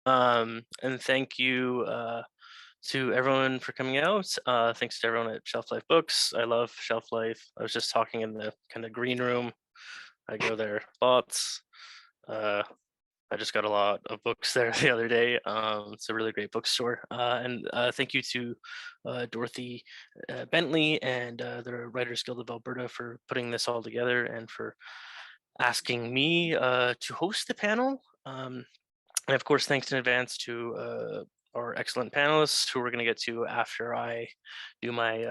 And thank you to everyone for coming out. Thanks to everyone at Shelf Life Books. I love Shelf Life. I was just talking in the kind of green room. I go there lots. I just got a lot of books there the other day. It's a really great bookstore. And thank you to Dorothy Bentley and the Writers Guild of Alberta for putting this all together and for asking me to host the panel. And of course, thanks in advance to our excellent panelists who we're going to get to after I do my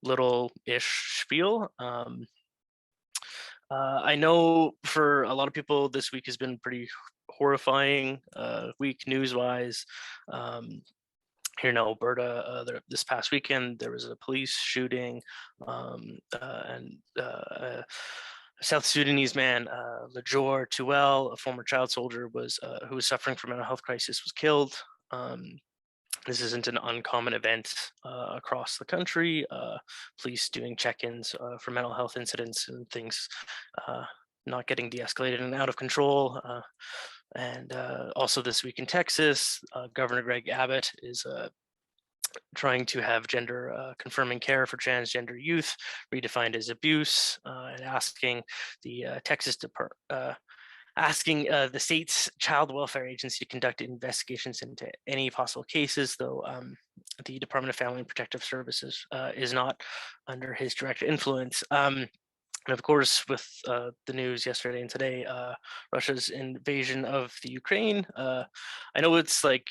little-ish spiel. I know for a lot of people, this week has been pretty horrifying week news-wise. Here in Alberta, this past weekend, there was a police shooting, and a South Sudanese man, Lajor Tuel, a former child soldier, who was suffering from a mental health crisis, was killed. This isn't an uncommon event across the country. Police doing check-ins for mental health incidents and things not getting de-escalated and out of control. And also this week in Texas, Governor Greg Abbott is trying to have gender confirming care for transgender youth redefined as abuse, and asking the the state's child welfare agency to conduct investigations into any possible cases, though the Department of Family and Protective Services is not under his direct influence. And of course, with the news yesterday and today, Russia's invasion of the Ukraine, I know it's like,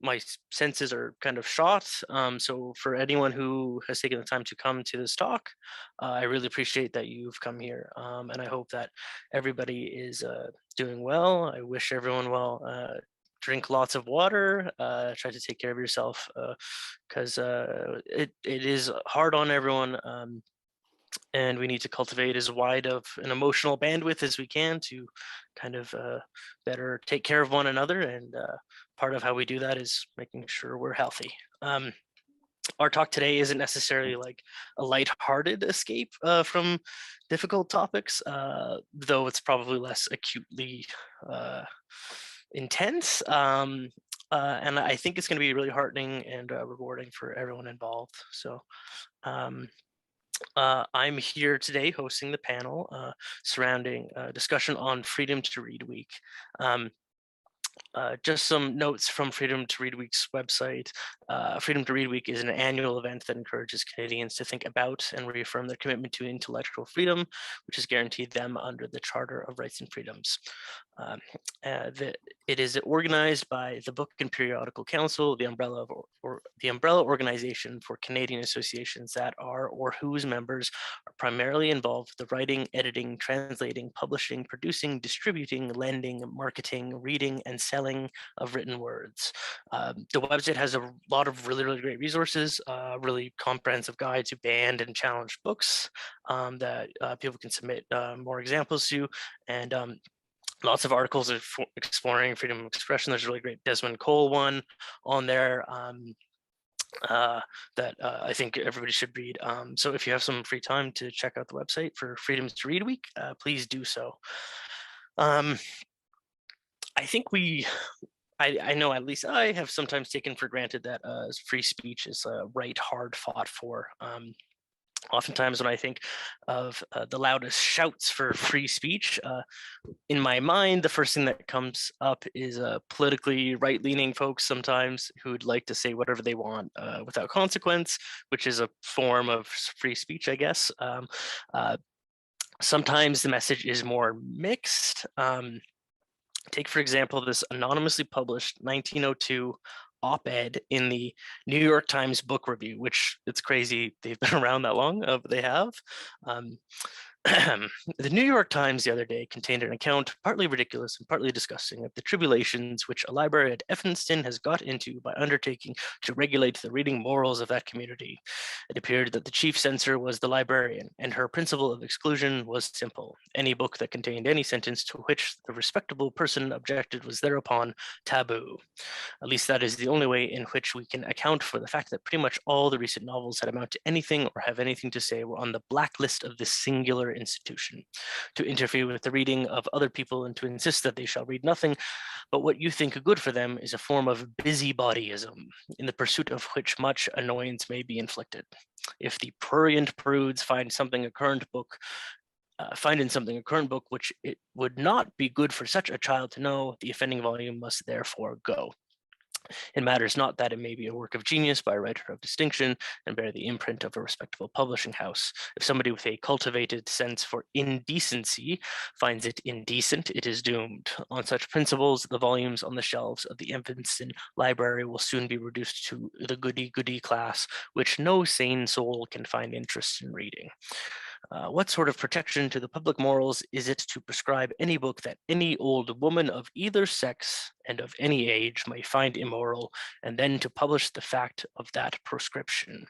my senses are kind of shot. So for anyone who has taken the time to come to this talk, I really appreciate that you've come here. And I hope that everybody is doing well. I wish everyone well. Drink lots of water, try to take care of yourself, because it is hard on everyone. And we need to cultivate as wide of an emotional bandwidth as we can to kind of better take care of one another. And part of how we do that is making sure we're healthy. Our talk today isn't necessarily like a lighthearted escape from difficult topics, though it's probably less acutely intense. And I think it's going to be really heartening and rewarding for everyone involved. So I'm here today hosting the panel surrounding discussion on Freedom to Read Week. Just some notes from Freedom to Read Week's website. Freedom to Read Week is an annual event that encourages Canadians to think about and reaffirm their commitment to intellectual freedom, which is guaranteed them under the Charter of Rights and Freedoms. It is organized by the Book and Periodical Council, the umbrella organization for Canadian associations that are or whose members are primarily involved with the writing, editing, translating, publishing, producing, distributing, lending, marketing, reading, and selling of written words. The website has a lot of really great resources, really comprehensive guide to banned and challenged books that people can submit more examples to, and lots of articles exploring freedom of expression. There's a really great Desmond Cole one on there that I think everybody should read. So if you have some free time to check out the website for Freedom to Read Week, please do so. I think I know, at least I have sometimes taken for granted that free speech is right hard fought for. Oftentimes when I think of the loudest shouts for free speech, in my mind, the first thing that comes up is politically right-leaning folks sometimes who'd like to say whatever they want without consequence, which is a form of free speech, I guess. Sometimes the message is more mixed. Take, for example, this anonymously published 1902 op-ed in the New York Times Book Review, which it's crazy they've been around that long, but they have. The New York Times the other day contained an account, partly ridiculous and partly disgusting, of the tribulations which a library at Evanston has got into by undertaking to regulate the reading morals of that community. It appeared that the chief censor was the librarian, and her principle of exclusion was simple. Any book that contained any sentence to which the respectable person objected was thereupon taboo. At least that is the only way in which we can account for the fact that pretty much all the recent novels that amount to anything or have anything to say were on the blacklist of this singular particular institution, to interfere with the reading of other people and to insist that they shall read nothing but what you think good for them is a form of busybodyism, in the pursuit of which much annoyance may be inflicted. If the prurient prudes find in something a current book which it would not be good for such a child to know, the offending volume must therefore go. It matters not that it may be a work of genius by a writer of distinction and bear the imprint of a respectable publishing house. If somebody with a cultivated sense for indecency finds it indecent, it is doomed. On such principles, the volumes on the shelves of the Evanston Library will soon be reduced to the goody-goody class, which no sane soul can find interest in reading. What sort of protection to the public morals is it to prescribe any book that any old woman of either sex and of any age may find immoral, and then to publish the fact of that proscription?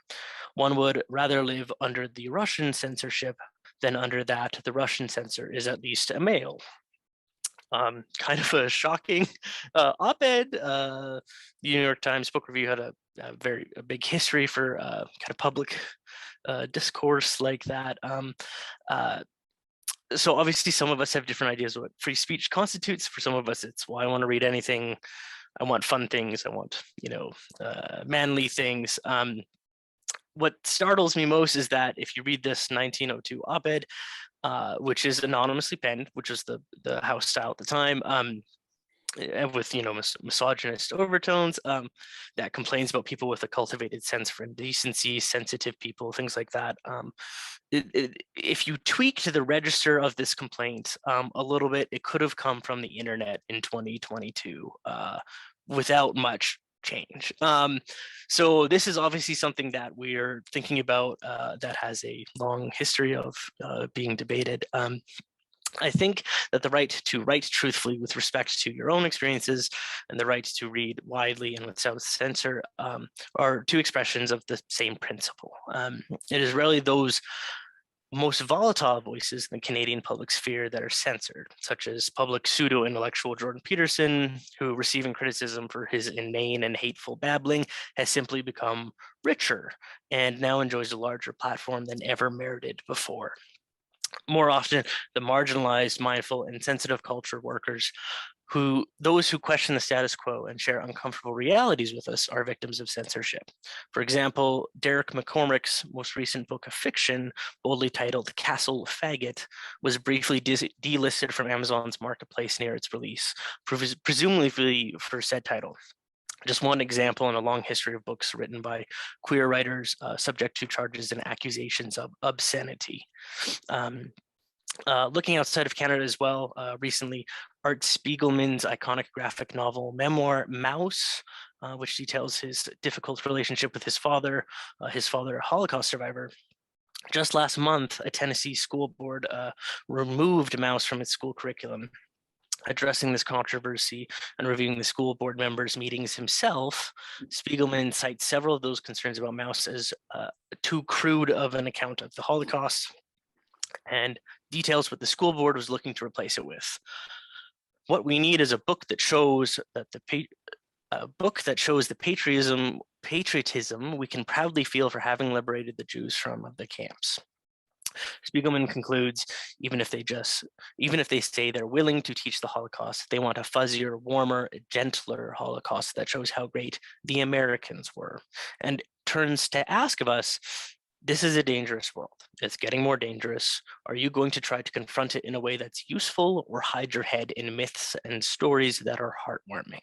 One would rather live under the Russian censorship than under that. The Russian censor is at least a male. Kind of a shocking op-ed. The New York Times Book Review had a big history for kind of public discourse like that. So obviously some of us have different ideas of what free speech constitutes. For some of us, it's, well, I want to read anything. I want fun things. I want, manly things. What startles me most is that if you read this 1902 op-ed, which is anonymously penned, which was the House style at the time, with misogynist overtones, that complains about people with a cultivated sense for indecency, sensitive people, things like that. If you tweaked the register of this complaint a little bit, it could have come from the internet in 2022 without much change. So this is obviously something that we're thinking about that has a long history of being debated. I think that the right to write truthfully with respect to your own experiences and the right to read widely and without censor are two expressions of the same principle. It is really those most volatile voices in the Canadian public sphere that are censored, such as public pseudo-intellectual Jordan Peterson, who, receiving criticism for his inane and hateful babbling, has simply become richer and now enjoys a larger platform than ever merited before. More often, the marginalized, mindful, and sensitive culture workers those who question the status quo and share uncomfortable realities with us are victims of censorship. For example, Derek McCormick's most recent book of fiction, boldly titled Castle Faggot, was briefly delisted from Amazon's marketplace near its release, presumably for said title. Just one example in a long history of books written by queer writers subject to charges and accusations of obscenity. Looking outside of Canada as well, recently, Art Spiegelman's iconic graphic novel memoir, Mouse, which details his difficult relationship with his father a Holocaust survivor. Just last month, a Tennessee school board removed Mouse from its school curriculum. Addressing this controversy and reviewing the school board members' meetings himself, Spiegelman cites several of those concerns about Mouse as too crude of an account of the Holocaust, and details what the school board was looking to replace it with. What we need is a book that shows that the patriotism we can proudly feel for having liberated the Jews from the camps. Spiegelman concludes, even if they say they're willing to teach the Holocaust, they want a fuzzier, warmer, gentler Holocaust that shows how great the Americans were, and turns to ask of us, this is a dangerous world. It's getting more dangerous. Are you going to try to confront it in a way that's useful, or hide your head in myths and stories that are heartwarming?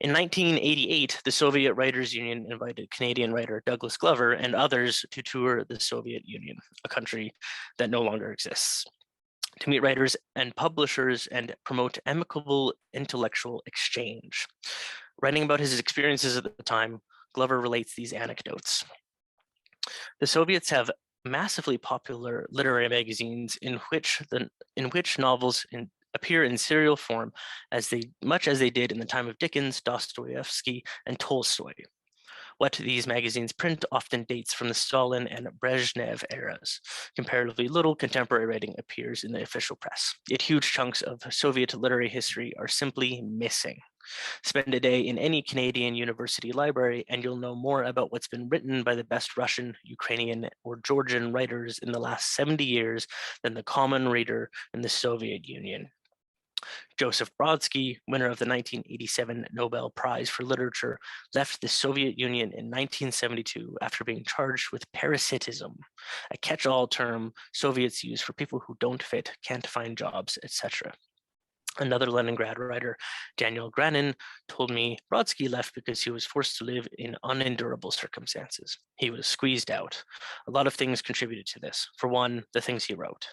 In 1988, the Soviet Writers' Union invited Canadian writer Douglas Glover and others to tour the Soviet Union, a country that no longer exists, to meet writers and publishers and promote amicable intellectual exchange. Writing about his experiences at the time, Glover relates these anecdotes. The Soviets have massively popular literary magazines in which novels appear in serial form much as they did in the time of Dickens, Dostoevsky, and Tolstoy. What these magazines print often dates from the Stalin and Brezhnev eras. Comparatively little contemporary writing appears in the official press, yet huge chunks of Soviet literary history are simply missing. Spend a day in any Canadian university library and you'll know more about what's been written by the best Russian, Ukrainian, or Georgian writers in the last 70 years than the common reader in the Soviet Union. Joseph Brodsky, winner of the 1987 Nobel Prize for Literature, left the Soviet Union in 1972 after being charged with parasitism, a catch-all term Soviets use for people who don't fit, can't find jobs, etc. Another Leningrad writer, Daniel Granin, told me Brodsky left because he was forced to live in unendurable circumstances. He was squeezed out. A lot of things contributed to this. For one, the things he wrote.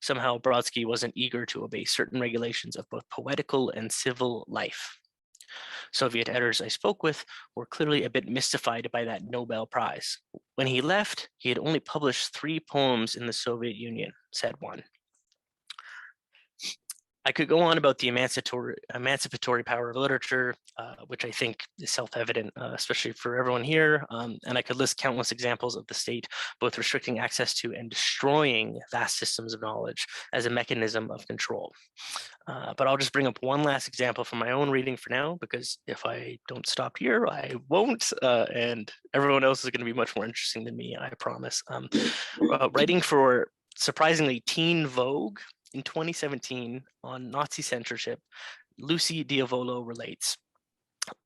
Somehow Brodsky wasn't eager to obey certain regulations of both poetical and civil life. Soviet editors I spoke with were clearly a bit mystified by that Nobel Prize. When he left, he had only published 3 poems in the Soviet Union, said one. I could go on about the emancipatory power of literature, which I think is self-evident, especially for everyone here. And I could list countless examples of the state both restricting access to and destroying vast systems of knowledge as a mechanism of control. But I'll just bring up one last example from my own reading for now, because if I don't stop here, I won't. And everyone else is going to be much more interesting than me, I promise. Writing for, surprisingly, Teen Vogue, in 2017, on Nazi censorship, Lucy Diavolo relates,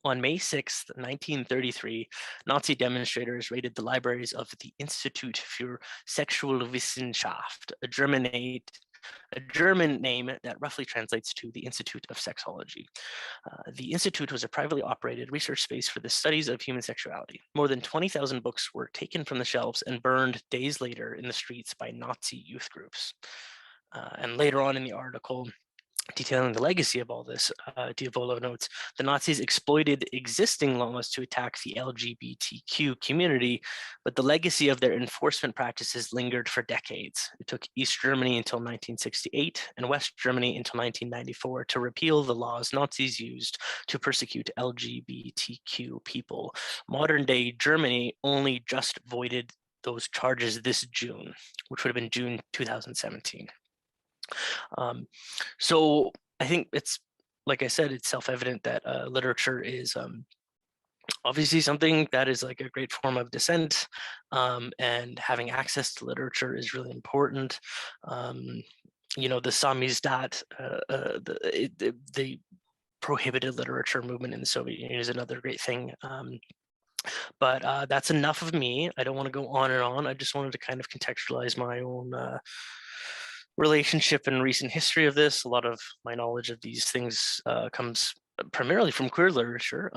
on May 6, 1933, Nazi demonstrators raided the libraries of the Institut für Sexualwissenschaft, a German name that roughly translates to the Institute of Sexology. The institute was a privately operated research space for the studies of human sexuality. More than 20,000 books were taken from the shelves and burned days later in the streets by Nazi youth groups. And later on in the article, detailing the legacy of all this, Diavolo notes, the Nazis exploited existing laws to attack the LGBTQ community, but the legacy of their enforcement practices lingered for decades. It took East Germany until 1968 and West Germany until 1994 to repeal the laws Nazis used to persecute LGBTQ people. Modern day Germany only just voided those charges this June, which would have been June 2017. So I think it's, like I said, it's self-evident that literature is obviously something that is like a great form of dissent, and having access to literature is really important. You know, the samizdat, the prohibited literature movement in the Soviet Union is another great thing. But that's enough of me. I don't want to go on and on. I just wanted to kind of contextualize my own relationship and recent history of this. A lot of my knowledge of these things comes primarily from queer literature,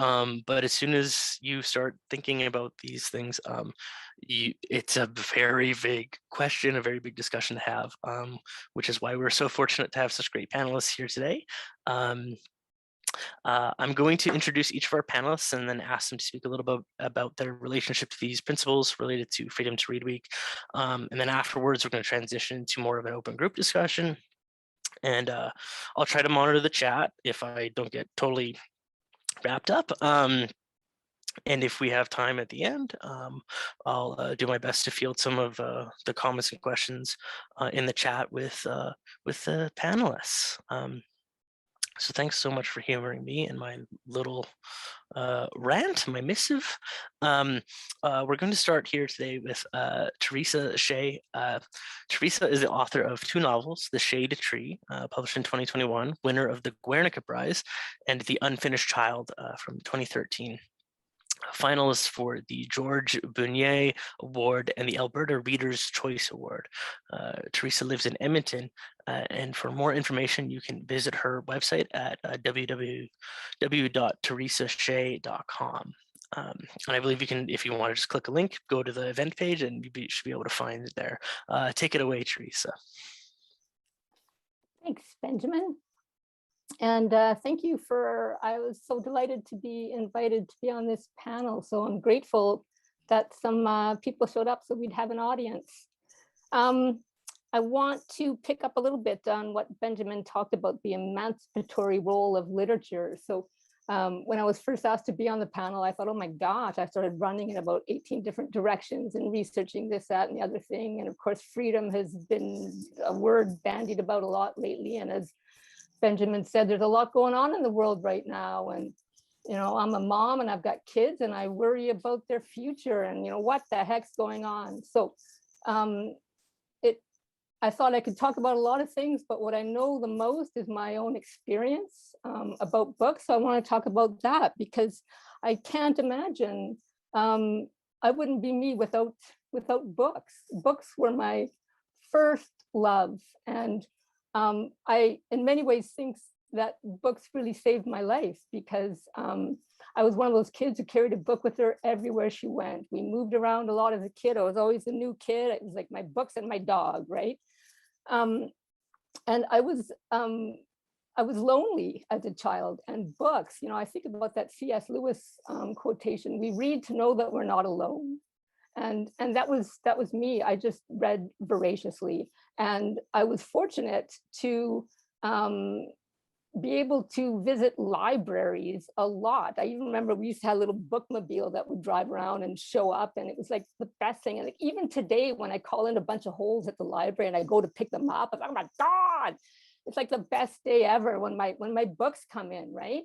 but as soon as you start thinking about these things, it's a very big question, a very big discussion to have, which is why we're so fortunate to have such great panelists here today. I'm going to introduce each of our panelists and then ask them to speak a little bit about their relationship to these principles related to Freedom to Read Week. And then afterwards, we're going to transition to more of an open group discussion. And I'll try to monitor the chat if I don't get totally wrapped up. And if we have time at the end, I'll do my best to field some of the comments and questions in the chat with the panelists. So thanks so much for humoring me and my little rant, my missive. We're going to start here today with Theresa Shea. Theresa is the author of 2 novels, The Shade Tree, published in 2021, winner of the Guernica Prize, and The Unfinished Child from 2013. Finalist for the George Bunier Award and the Alberta Reader's Choice Award. Theresa lives in Edmonton, and for more information, you can visit her website at www.theresashea.com. And I believe you can, if you want to just click a link, go to the event page, and you should be able to find it there. Take it away, Theresa. Thanks, Benjamin. And thank you I was so delighted to be invited to be on this panel. So I'm grateful that some people showed up so we'd have an audience. I want to pick up a little bit on what Benjamin talked about, the emancipatory role of literature. So when I was first asked to be on the panel, I thought, oh my gosh, I started running in about 18 different directions and researching this, that, and the other thing. And of course, freedom has been a word bandied about a lot lately. And as Benjamin said, there's a lot going on in the world right now. And, you know, I'm a mom and I've got kids and I worry about their future and, you know, what the heck's going on. So I thought I could talk about a lot of things, but what I know the most is my own experience about books. So I want to talk about that because I can't imagine, I wouldn't be me without books. Books were my first love. And I, in many ways, think that books really saved my life because I was one of those kids who carried a book with her everywhere she went. We moved around a lot as a kid. I was always a new kid. It was like my books and my dog, right? And I was lonely as a child, and books, you know, I think about that C.S. Lewis quotation, we read to know that we're not alone. And that was me. I just read voraciously. And I was fortunate to be able to visit libraries a lot. I even remember we used to have a little bookmobile that would drive around and show up, and it was like the best thing. And like, even today, when I call in a bunch of holes at the library and I go to pick them up, I'm like, oh my God, it's like the best day ever when my books come in, right?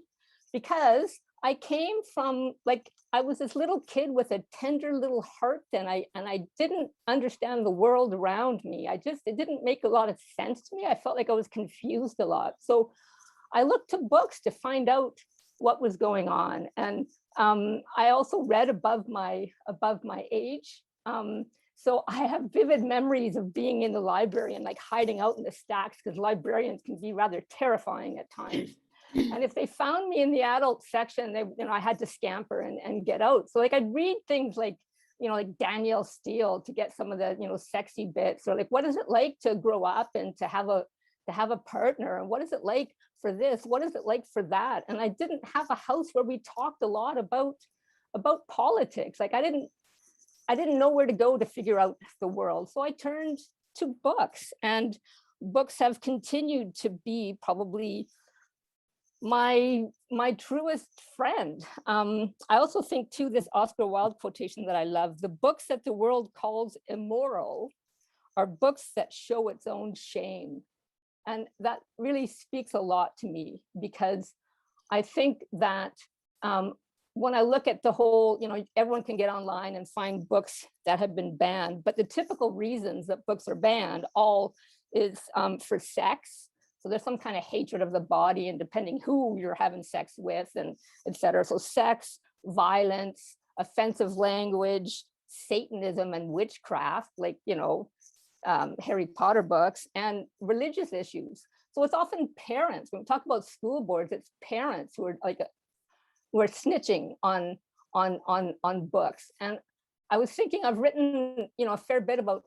Because I came from, like, I was this little kid with a tender little heart, and I didn't understand the world around me. It didn't make a lot of sense to me. I felt like I was confused a lot. So I looked to books to find out what was going on. And I also read above my age. So I have vivid memories of being in the library and like hiding out in the stacks, because librarians can be rather terrifying at times. And if they found me in the adult section, they, you know, I had to scamper and get out. So like I'd read things like, you know, like Danielle Steele to get some of the, you know, sexy bits, or like, what is it like to grow up and to have a partner? And what is it like for this? What is it like for that? And I didn't have a house where we talked a lot about politics. Like I didn't know where to go to figure out the world. So I turned to books, and books have continued to be probably my truest friend. I also think too, this Oscar Wilde quotation that I love, the books that the world calls immoral are books that show its own shame. And that really speaks a lot to me, because I think that when I look at the whole, you know, everyone can get online and find books that have been banned, but the typical reasons that books are banned all is for sex. So there's some kind of hatred of the body, and depending who you're having sex with, and et cetera. So sex, violence, offensive language, Satanism and witchcraft, like, you know, Harry Potter books, and religious issues. So it's often parents. When we talk about school boards, it's parents who are like, who are snitching on books. And I was thinking, I've written, you know, a fair bit about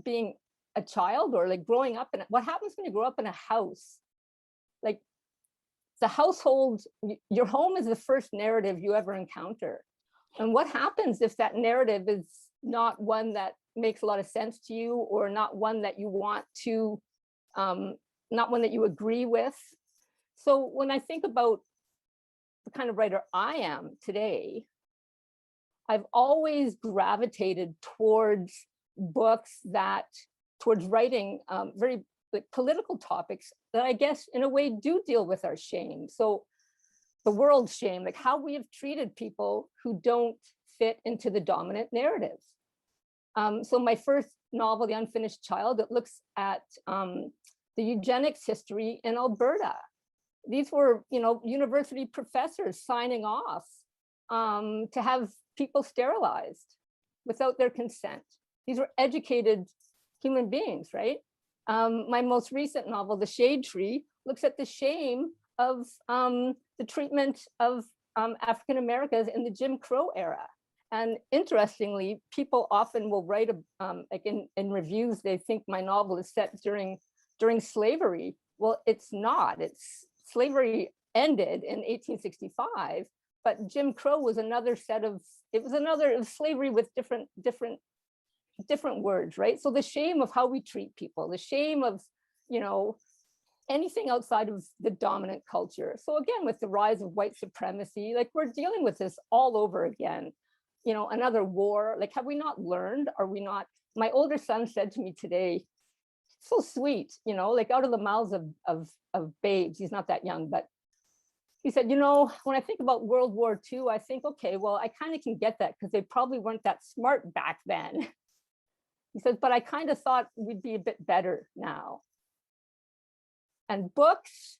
being a child, or like growing up, and what happens when you grow up in a house. Like the household, your home is the first narrative you ever encounter. And what happens if that narrative is not one that makes a lot of sense to you, or not one that you want to, not one that you agree with? So when I think about the kind of writer I am today, I've always gravitated towards books towards writing very like political topics that I guess in a way do deal with our shame. So the world's shame, like how we have treated people who don't fit into the dominant narrative. So my first novel, The Unfinished Child, it looks at the eugenics history in Alberta. These were, you know, university professors signing off to have people sterilized without their consent. These were educated human beings, right? My most recent novel, The Shade Tree, looks at the shame of the treatment of African Americans in the Jim Crow era. And interestingly, people often will write, like in reviews, they think my novel is set during slavery. Well, it's not. Slavery ended in 1865, but Jim Crow was another set of, it was slavery with different words, right? So the shame of how we treat people, the shame of, you know, anything outside of the dominant culture. So again, with the rise of white supremacy, like we're dealing with this all over again. You know, another war, like have we not learned? Are we not? My older son said to me today, so sweet, you know, like out of the mouths of babes. He's not that young, but he said, you know, when I think about World War II, I think, okay, well, I kind of can get that because they probably weren't that smart back then. He said, but I kind of thought we'd be a bit better now. And books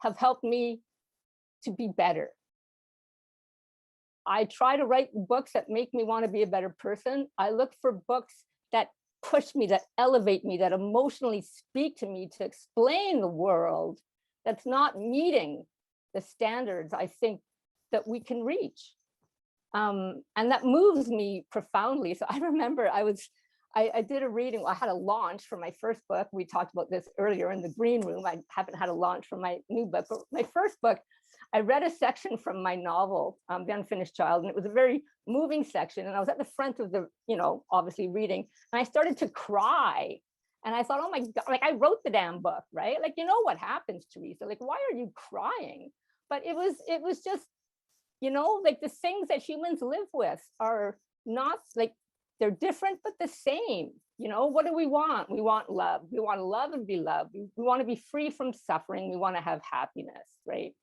have helped me to be better. I try to write books that make me want to be a better person. I look for books that push me, that elevate me, that emotionally speak to me, to explain the world that's not meeting the standards I think that we can reach. And that moves me profoundly. So I remember I did a reading. I had a launch for my first book. We talked about this earlier in the green room. I haven't had a launch for my new book, but my first book, I read a section from my novel, The Unfinished Child, and it was a very moving section. And I was at the front of the, you know, obviously reading, and I started to cry. And I thought, oh my God, like I wrote the damn book, right? Like, you know what happens, Theresa? Like, why are you crying? But it was just, you know, like the things that humans live with are not like, they're different, but the same. You know, what do we want? We want love. We want to love and be loved. We want to be free from suffering. We want to have happiness, right?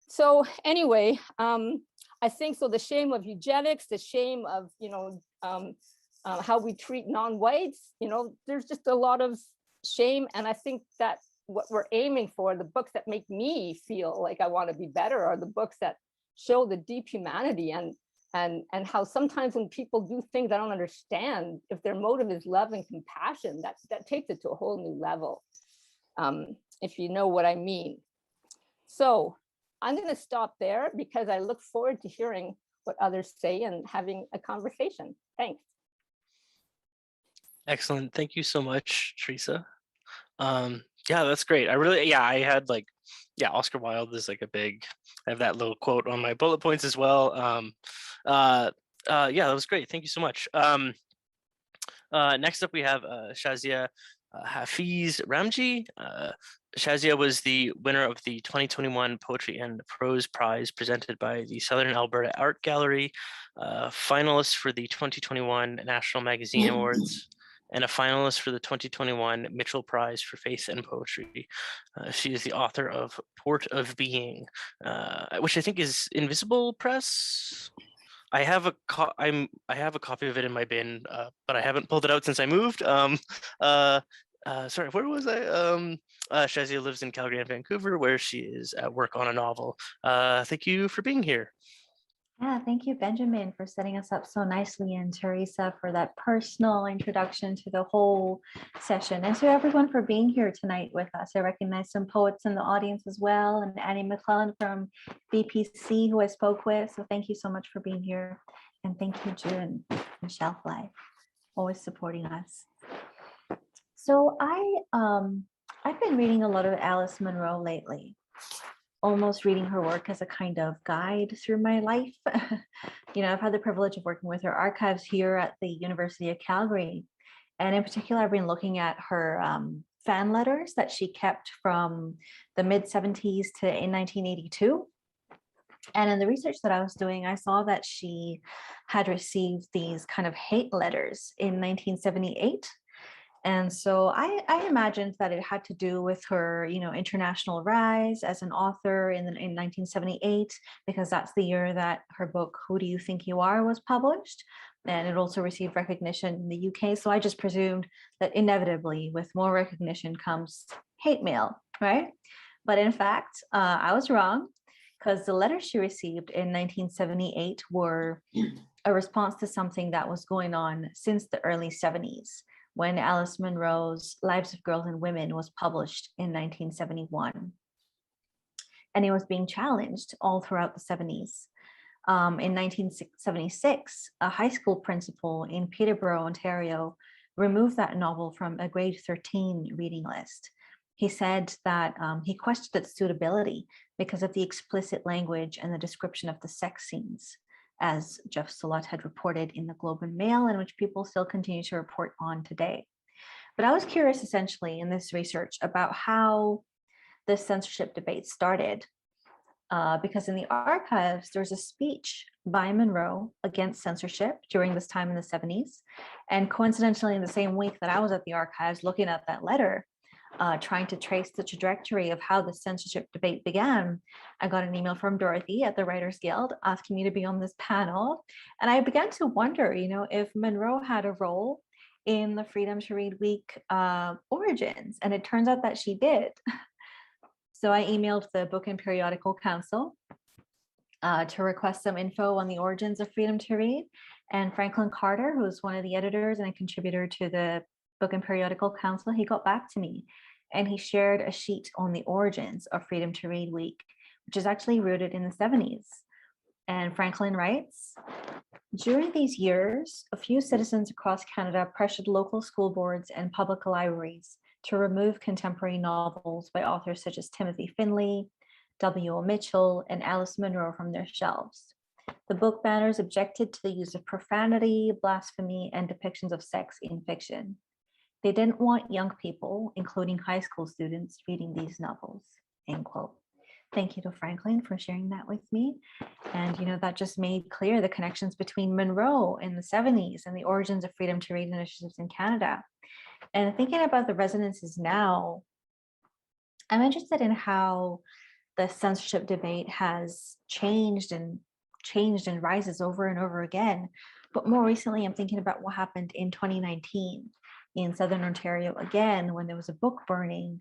So anyway, I think so the shame of eugenics, the shame of, you know, how we treat non-whites, you know, there's just a lot of shame. And I think that what we're aiming for, the books that make me feel like I want to be better, are the books that show the deep humanity and how sometimes when people do things I don't understand, if their motive is love and compassion, that takes it to a whole new level, if you know what I mean. So I'm going to stop there because I look forward to hearing what others say and having a conversation. Thanks. Excellent. Thank you so much, Theresa. Yeah, that's great. I had like, yeah, Oscar Wilde is like a big, I have that little quote on my bullet points as well. Yeah, that was great. Thank you so much. Next up we have Shazia Hafiz Ramji. Shazia was the winner of the 2021 Poetry and Prose Prize presented by the Southern Alberta Art Gallery, finalist for the 2021 National Magazine Awards, and a finalist for the 2021 Mitchell Prize for Faith and Poetry. She is the author of Port of Being, which I think is Invisible Press. I have a copy of it in my bin, but I haven't pulled it out since I moved. Sorry, where was I? Shazia lives in Calgary and Vancouver, where she is at work on a novel. Thank you for being here. Yeah, thank you, Benjamin, for setting us up so nicely, and Theresa for that personal introduction to the whole session, and to everyone for being here tonight with us. I recognize some poets in the audience as well, and Annie McClellan from BPC, who I spoke with. So thank you so much for being here, and thank you, June and Shelf Life, always supporting us. So I've been reading a lot of Alice Munro lately, almost reading her work as a kind of guide through my life. You know, I've had the privilege of working with her archives here at the University of Calgary. And in particular, I've been looking at her fan letters that she kept from the mid-70s to in 1982. And in the research that I was doing, I saw that she had received these kind of hate letters in 1978. And so I imagined that it had to do with her, you know, international rise as an author in 1978, because that's the year that her book, Who Do You Think You Are, was published. And it also received recognition in the UK. So I just presumed that inevitably with more recognition comes hate mail, right? But in fact, I was wrong, because the letters she received in 1978 were a response to something that was going on since the early 70s. When Alice Munro's Lives of Girls and Women was published in 1971. And it was being challenged all throughout the 70s. In 1976, a high school principal in Peterborough, Ontario, removed that novel from a grade 13 reading list. He said that he questioned its suitability because of the explicit language and the description of the sex scenes, as Jeff Salat had reported in the Globe and Mail, and which people still continue to report on today. But I was curious essentially in this research about how the censorship debate started. because in the archives, there's a speech by Monroe against censorship during this time in the 70s. And coincidentally, in the same week that I was at the archives looking at that letter, trying to trace the trajectory of how the censorship debate began, I got an email from Dorothy at the Writers Guild asking me to be on this panel. And I began to wonder, if Monroe had a role in the Freedom to Read Week origins. And it turns out that she did. So I emailed the Book and Periodical Council to request some info on the origins of Freedom to Read. And Franklin Carter, who's one of the editors and a contributor to the Book and Periodical Council, he got back to me and he shared a sheet on the origins of Freedom to Read Week, which is actually rooted in the 70s. And Franklin writes, during these years, a few citizens across Canada pressured local school boards and public libraries to remove contemporary novels by authors such as Timothy Finley, W.O. Mitchell, and Alice Munro from their shelves. The book banners objected to the use of profanity, blasphemy, and depictions of sex in fiction. They didn't want young people, including high school students, reading these novels, end quote. Thank you to Franklin for sharing that with me. And, that just made clear the connections between Monroe in the 70s and the origins of Freedom to Read initiatives in Canada. And thinking about the resonances now, I'm interested in how the censorship debate has changed and rises over and over again. But more recently, I'm thinking about what happened in 2019 in Southern Ontario again, when there was a book burning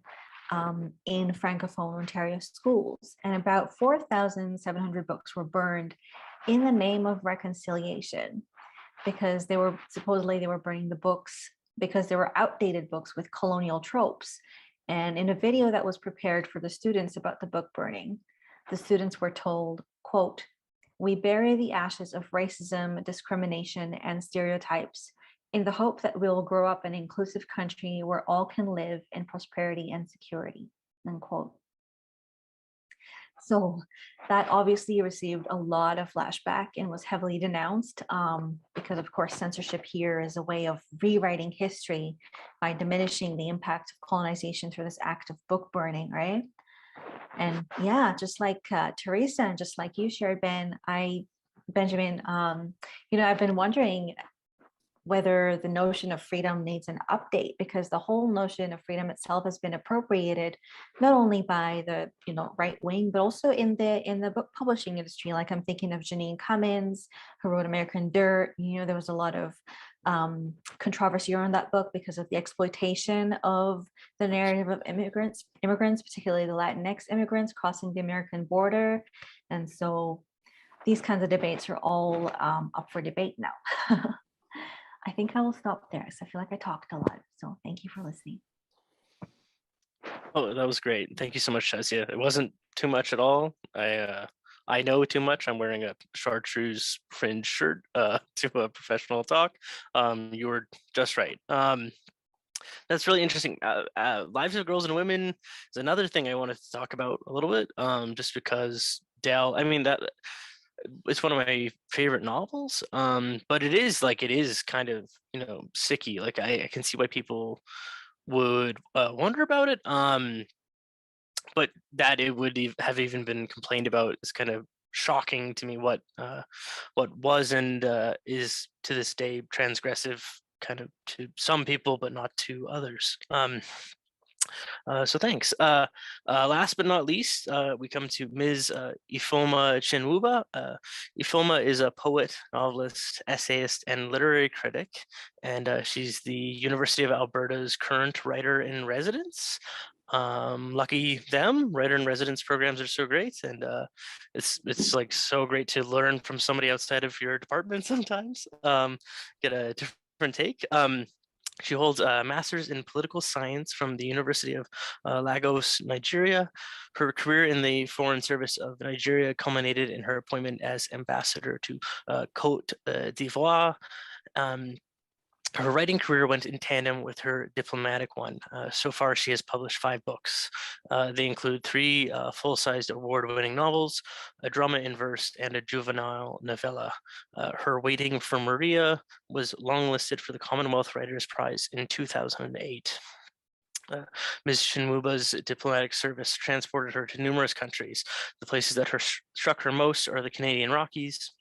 in Francophone Ontario schools, and about 4,700 books were burned in the name of reconciliation, because they were burning the books because they were outdated books with colonial tropes. And in a video that was prepared for the students about the book burning, the students were told, quote, "We bury the ashes of racism, discrimination, and stereotypes in the hope that we'll grow up an inclusive country where all can live in prosperity and security," unquote. So that obviously received a lot of flashback and was heavily denounced because, of course, censorship here is a way of rewriting history by diminishing the impact of colonization through this act of book burning, right? And yeah, just like Theresa and just like you shared, Benjamin, I've been wondering whether the notion of freedom needs an update, because the whole notion of freedom itself has been appropriated not only by the right wing, but also in the book publishing industry. Like I'm thinking of Janine Cummins, who wrote American Dirt. There was a lot of controversy around that book because of the exploitation of the narrative of immigrants, particularly the Latinx immigrants crossing the American border. And so these kinds of debates are all up for debate now. I think I will stop there, because I feel like I talked a lot. So thank you for listening. Oh, that was great. Thank you so much, Shazia. It wasn't too much at all. I know too much. I'm wearing a chartreuse fringe shirt to a professional talk. You were just right. That's really interesting. Lives of Girls and Women is another thing I wanted to talk about a little bit, just because Dell, it's one of my favorite novels, but it is kind of sicky. Like I can see why people would wonder about it, but that it would have even been complained about is kind of shocking to me. What was and is to this day transgressive, kind of to some people, but not to others. So thanks. Last but not least, we come to Ms. Ifoma Chinwuba. Ifoma is a poet, novelist, essayist, and literary critic, and she's the University of Alberta's current writer-in-residence. Lucky them. Writer-in-residence programs are so great, and it's like so great to learn from somebody outside of your department sometimes. Get a different take. She holds a master's in political science from the University of Lagos, Nigeria. Her career in the Foreign Service of Nigeria culminated in her appointment as ambassador to Côte d'Ivoire. Her writing career went in tandem with her diplomatic one. So far, she has published 5 books. They include 3 full-sized award-winning novels, a drama in verse, and a juvenile novella. Her Waiting for Maria was longlisted for the Commonwealth Writers' Prize in 2008. Ms. Chinwuba's diplomatic service transported her to numerous countries. The places that struck her most are the Canadian Rockies,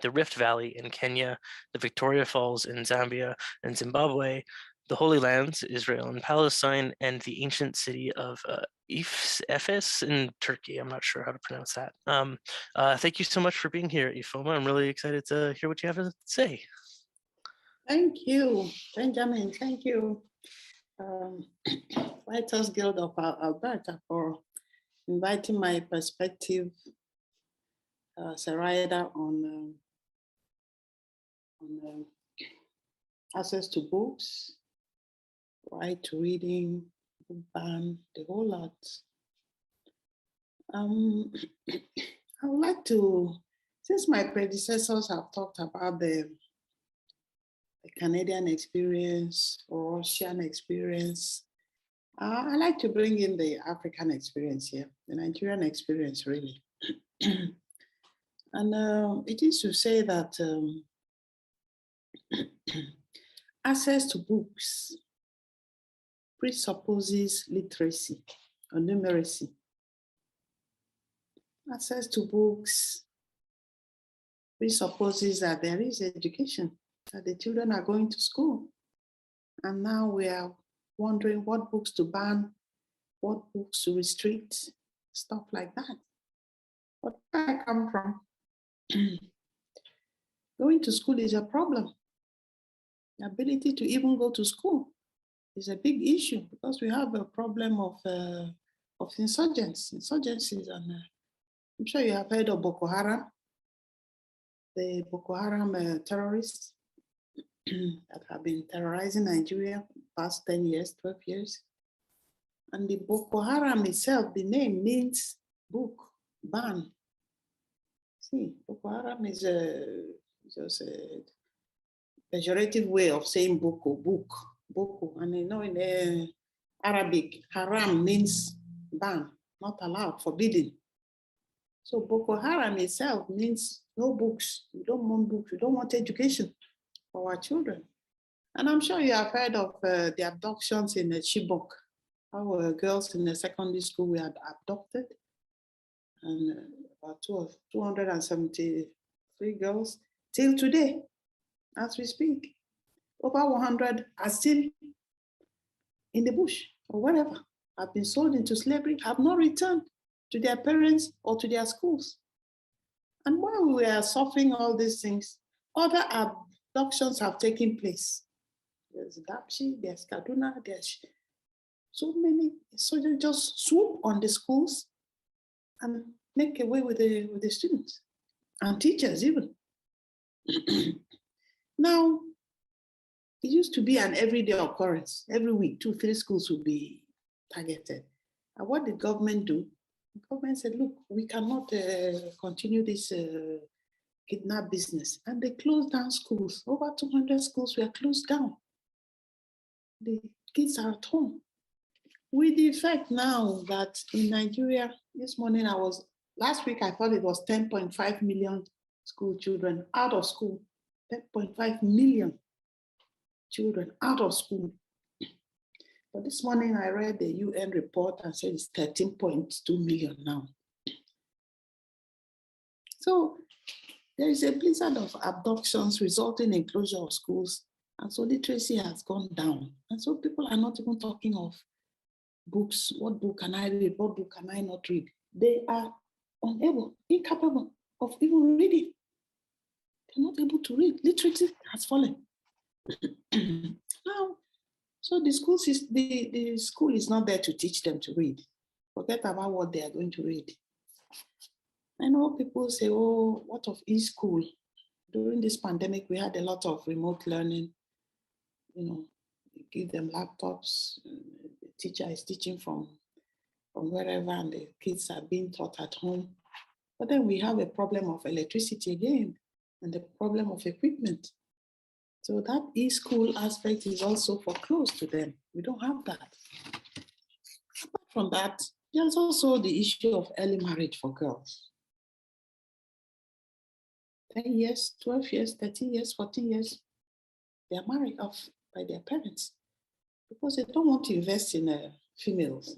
the Rift Valley in Kenya, the Victoria Falls in Zambia and Zimbabwe, the Holy Lands, Israel and Palestine, and the ancient city of Ephes in Turkey. I'm not sure how to pronounce that. Thank you so much for being here, Ifoma. I'm really excited to hear what you have to say. Thank you, Benjamin. Thank you, Writers Guild of Alberta, for inviting my perspective as a writer on access to books, right to reading, book ban, the whole lot. I would like to, since my predecessors have talked about the Canadian experience or Russian experience, I like to bring in the African experience here, the Nigerian experience, really. And it is to say that access to books presupposes literacy or numeracy. Access to books presupposes that there is education, that the children are going to school. And now we are wondering what books to ban, what books to restrict, stuff like that. But where I come from, going to school is a problem. The ability to even go to school is a big issue because we have a problem of insurgencies. And I'm sure you have heard of Boko Haram, the Boko Haram terrorists that have been terrorizing Nigeria for the past 10 years, 12 years. And the Boko Haram itself, the name means book, ban. See, Boko Haram is just a pejorative way of saying Boko, book, Boko. And you know in Arabic, haram means ban, not allowed, forbidden. So Boko Haram itself means no books. We don't want books. We don't want education for our children. And I'm sure you have heard of the abductions in Chibok. Our girls in the secondary school were abducted. And about 273 girls till today, as we speak. Over 100 are still in the bush or wherever, have been sold into slavery, have not returned to their parents or to their schools. And while we are suffering all these things, other abductions have taken place. There's Dapchi, there's Kaduna, there's so many. So they just swoop on the schools and make away with the students and teachers even. Now, it used to be an everyday occurrence. Every week, 2-3 schools would be targeted. And what did government do? The government said, look, we cannot continue this kidnap business. And they closed down schools. Over 200 schools were closed down. The kids are at home. With the effect now that in Nigeria, this morning last week I thought it was 10.5 million school children out of school. 10.5 million children out of school. But this morning I read the UN report and said it's 13.2 million now. So there is a blizzard of abductions resulting in closure of schools. And so literacy has gone down. And so people are not even talking of books. What book can I read? What book can I not read? They are unable, incapable of even reading. They're not able to read. Literacy has fallen. Now, so the school is not there to teach them to read. Forget about what they are going to read. I know people say, oh, what of e-school? During this pandemic, we had a lot of remote learning. You know, you give them laptops. The teacher is teaching from wherever, and the kids are being taught at home. But then we have a problem of electricity again, and the problem of equipment. So that e-school aspect is also foreclosed to them. We don't have that. Apart from that, there's also the issue of early marriage for girls. 10 years, 12 years, 13 years, 14 years, they are married off by their parents because they don't want to invest in females.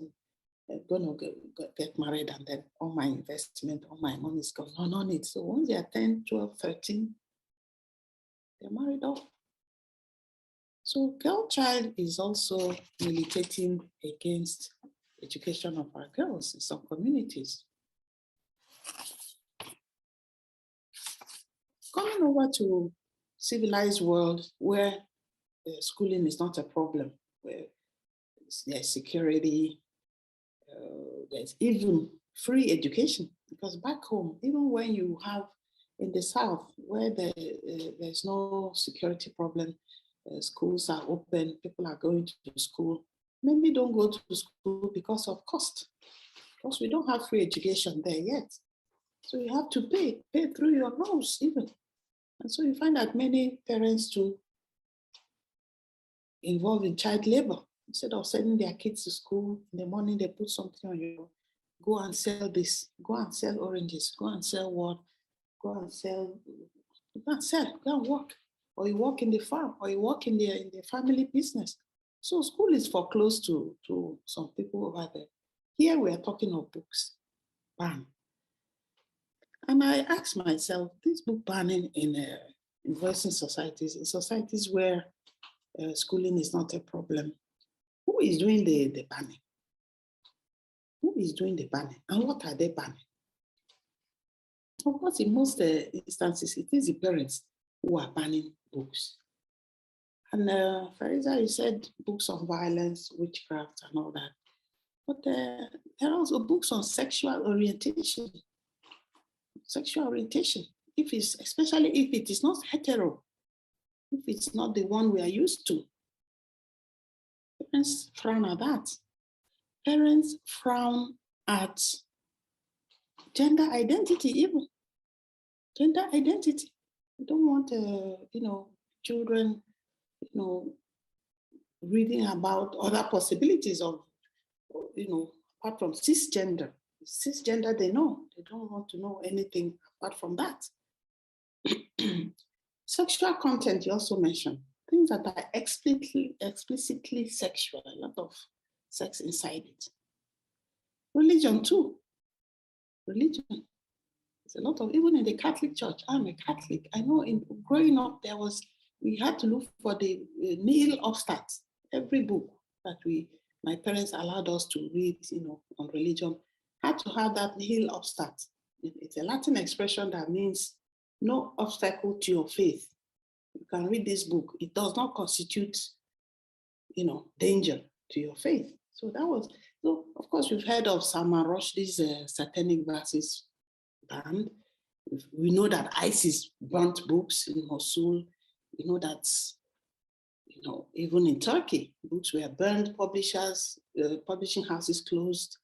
They're going to get married and then all my investment, all my money is gone on it. So once they are 10, 12, 13, they're married off. So girl child is also militating against education of our girls in some communities. Coming over to civilized world where schooling is not a problem, where there's security, there's even free education, because back home, even when you have in the South, where there's no security problem, schools are open, people are going to school, many don't go to school because of cost, because we don't have free education there yet. So you have to pay through your nose even. And so you find that many parents too involved in child labor. Instead of sending their kids to school, in the morning they put something on you. Go and sell this, go and sell oranges, go and sell what, go and sell, go and work. Or you work in the farm, or you work in the family business. So school is foreclosed to some people over there. Here we are talking of books, ban. And I asked myself, this book banning in Western societies, in societies where schooling is not a problem, who is doing the banning? Who is doing the banning? And what are they banning? Of course, in most instances, it is the parents who are banning books. And Theresa, you said books on violence, witchcraft, and all that. But there are also books on sexual orientation. Sexual orientation, especially if it is not hetero, if it's not the one we are used to. Parents frown at that. Parents frown at gender identity even. Gender identity. We don't want, children, reading about other possibilities of, apart from cisgender. Cisgender, they know. They don't want to know anything apart from that. Sexual content, you also mentioned. Things that are explicitly sexual, a lot of sex inside it. Religion too. Religion. There's a lot of, even in the Catholic Church, I'm a Catholic. I know growing up, we had to look for the nihil obstat. Every book that my parents allowed us to read, on religion, had to have that nihil obstat. It's a Latin expression that means no obstacle to your faith. You can read this book. It does not constitute, danger to your faith. So of course, we've heard of Salman Rushdie's satanic verses banned. We know that ISIS burnt books in Mosul. We know that, even in Turkey, books were burned, publishing houses closed.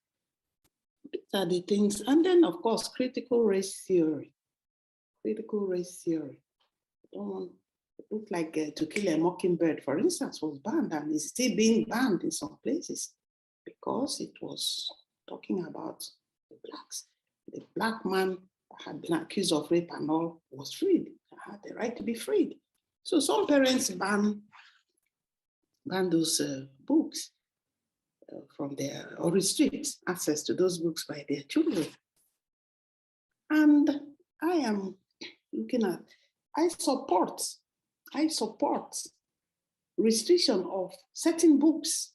These are the things. And then, of course, critical race theory. Critical race theory. I don't want a book like To Kill a Mockingbird, for instance, was banned and is still being banned in some places because it was talking about the blacks. The black man had been accused of rape and all was freed, had the right to be freed. So some parents ban those books from their, or restrict access to those books by their children. And I am looking at, I support restriction of certain books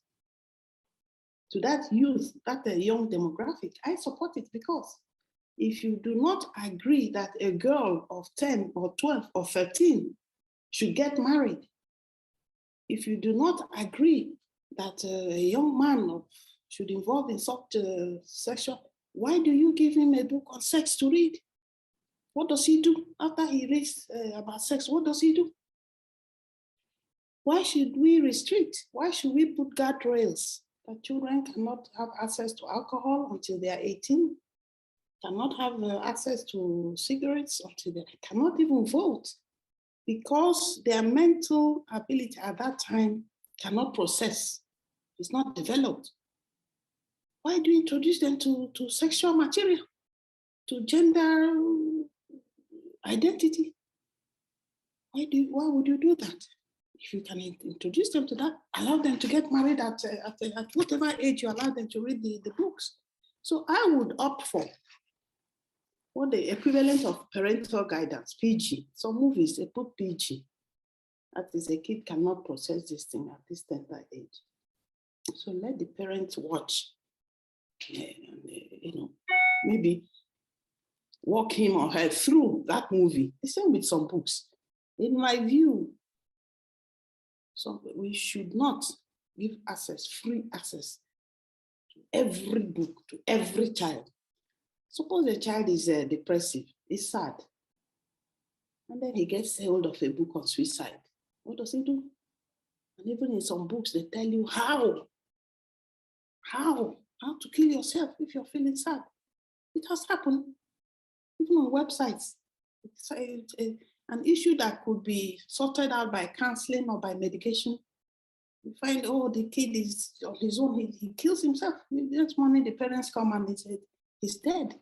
to that youth, that young demographic. I support it because if you do not agree that a girl of 10 or 12 or 13 should get married, if you do not agree that a young man should involve in such sexual, why do you give him a book on sex to read? What does he do after he reads about sex? What does he do? Why should we restrict? Why should we put guardrails that children cannot have access to alcohol until they are 18, cannot have access to cigarettes until they cannot even vote, because their mental ability at that time cannot process, it's not developed. Why do you introduce them to sexual material, to gender identity? Why would you do that? if you can introduce them to that, allow them to get married at whatever age you allow them to read the books. So I would opt for what the equivalent of parental guidance, PG. Some movies, they put PG. That is, a kid cannot process this thing at this tender age. So let the parents watch, maybe walk him or her through that movie. The same with some books. In my view, so we should not give free access to every book, to every child. Suppose a child is depressive, is sad, and then he gets hold of a book on suicide. What does he do? And even in some books, they tell you how to kill yourself if you're feeling sad. It has happened, even on websites. It's an issue that could be sorted out by counseling or by medication. You find, oh, the kid is on his own, he kills himself. The next morning, the parents come and they say, he's dead,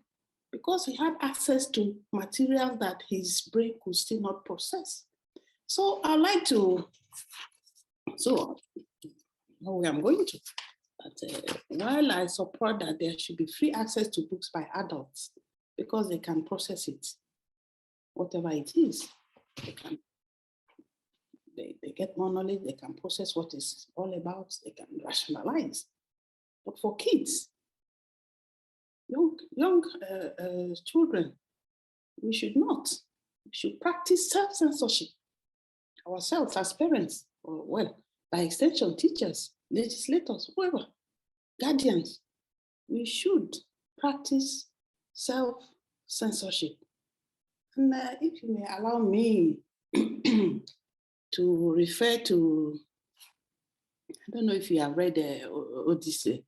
because he had access to material that his brain could still not process. So I'd like to, where I'm going to, but while I support that there should be free access to books by adults, because they can process it, whatever it is, they get more knowledge, they can process what it's all about, they can rationalize. But for kids, young children, we should not. We should practice self-censorship ourselves as parents, or well, by extension, teachers, legislators, whoever, guardians. We should practice self-censorship. And if you may allow me to refer to, I don't know if you have read Odysseus,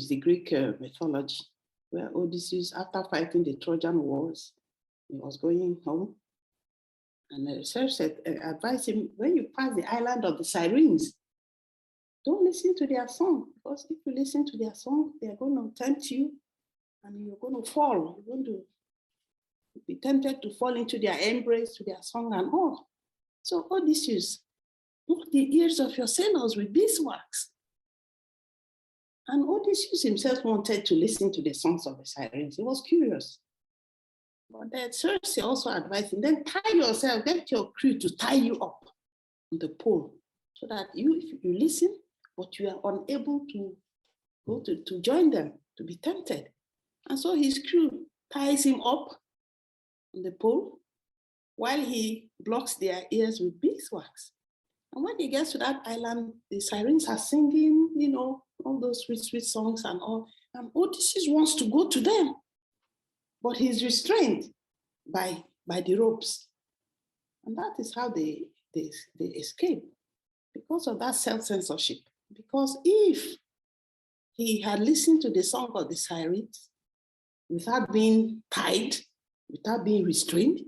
the Greek mythology, where Odysseus, after fighting the Trojan Wars, he was going home. And Zeus advised him, when you pass the island of the Sirens, don't listen to their song, because if you listen to their song, they're going to tempt you and you're going to fall. You're going to be tempted to fall into their embrace, to their song and all. So Odysseus, block the ears of your sailors with beeswax. And Odysseus himself wanted to listen to the songs of the Sirens. He was curious. But then Circe also advised him, then tie yourself, get your crew to tie you up on the pole, so that if you listen, but you are unable to go to join them, to be tempted. And so his crew ties him up on the pole while he blocks their ears with beeswax. And when he gets to that island, the Sirens are singing, all those sweet, sweet songs and all. And Odysseus wants to go to them, but he's restrained by the ropes. And that is how they escape, because of that self-censorship. Because if he had listened to the song of the Sirens without being tied, without being restrained,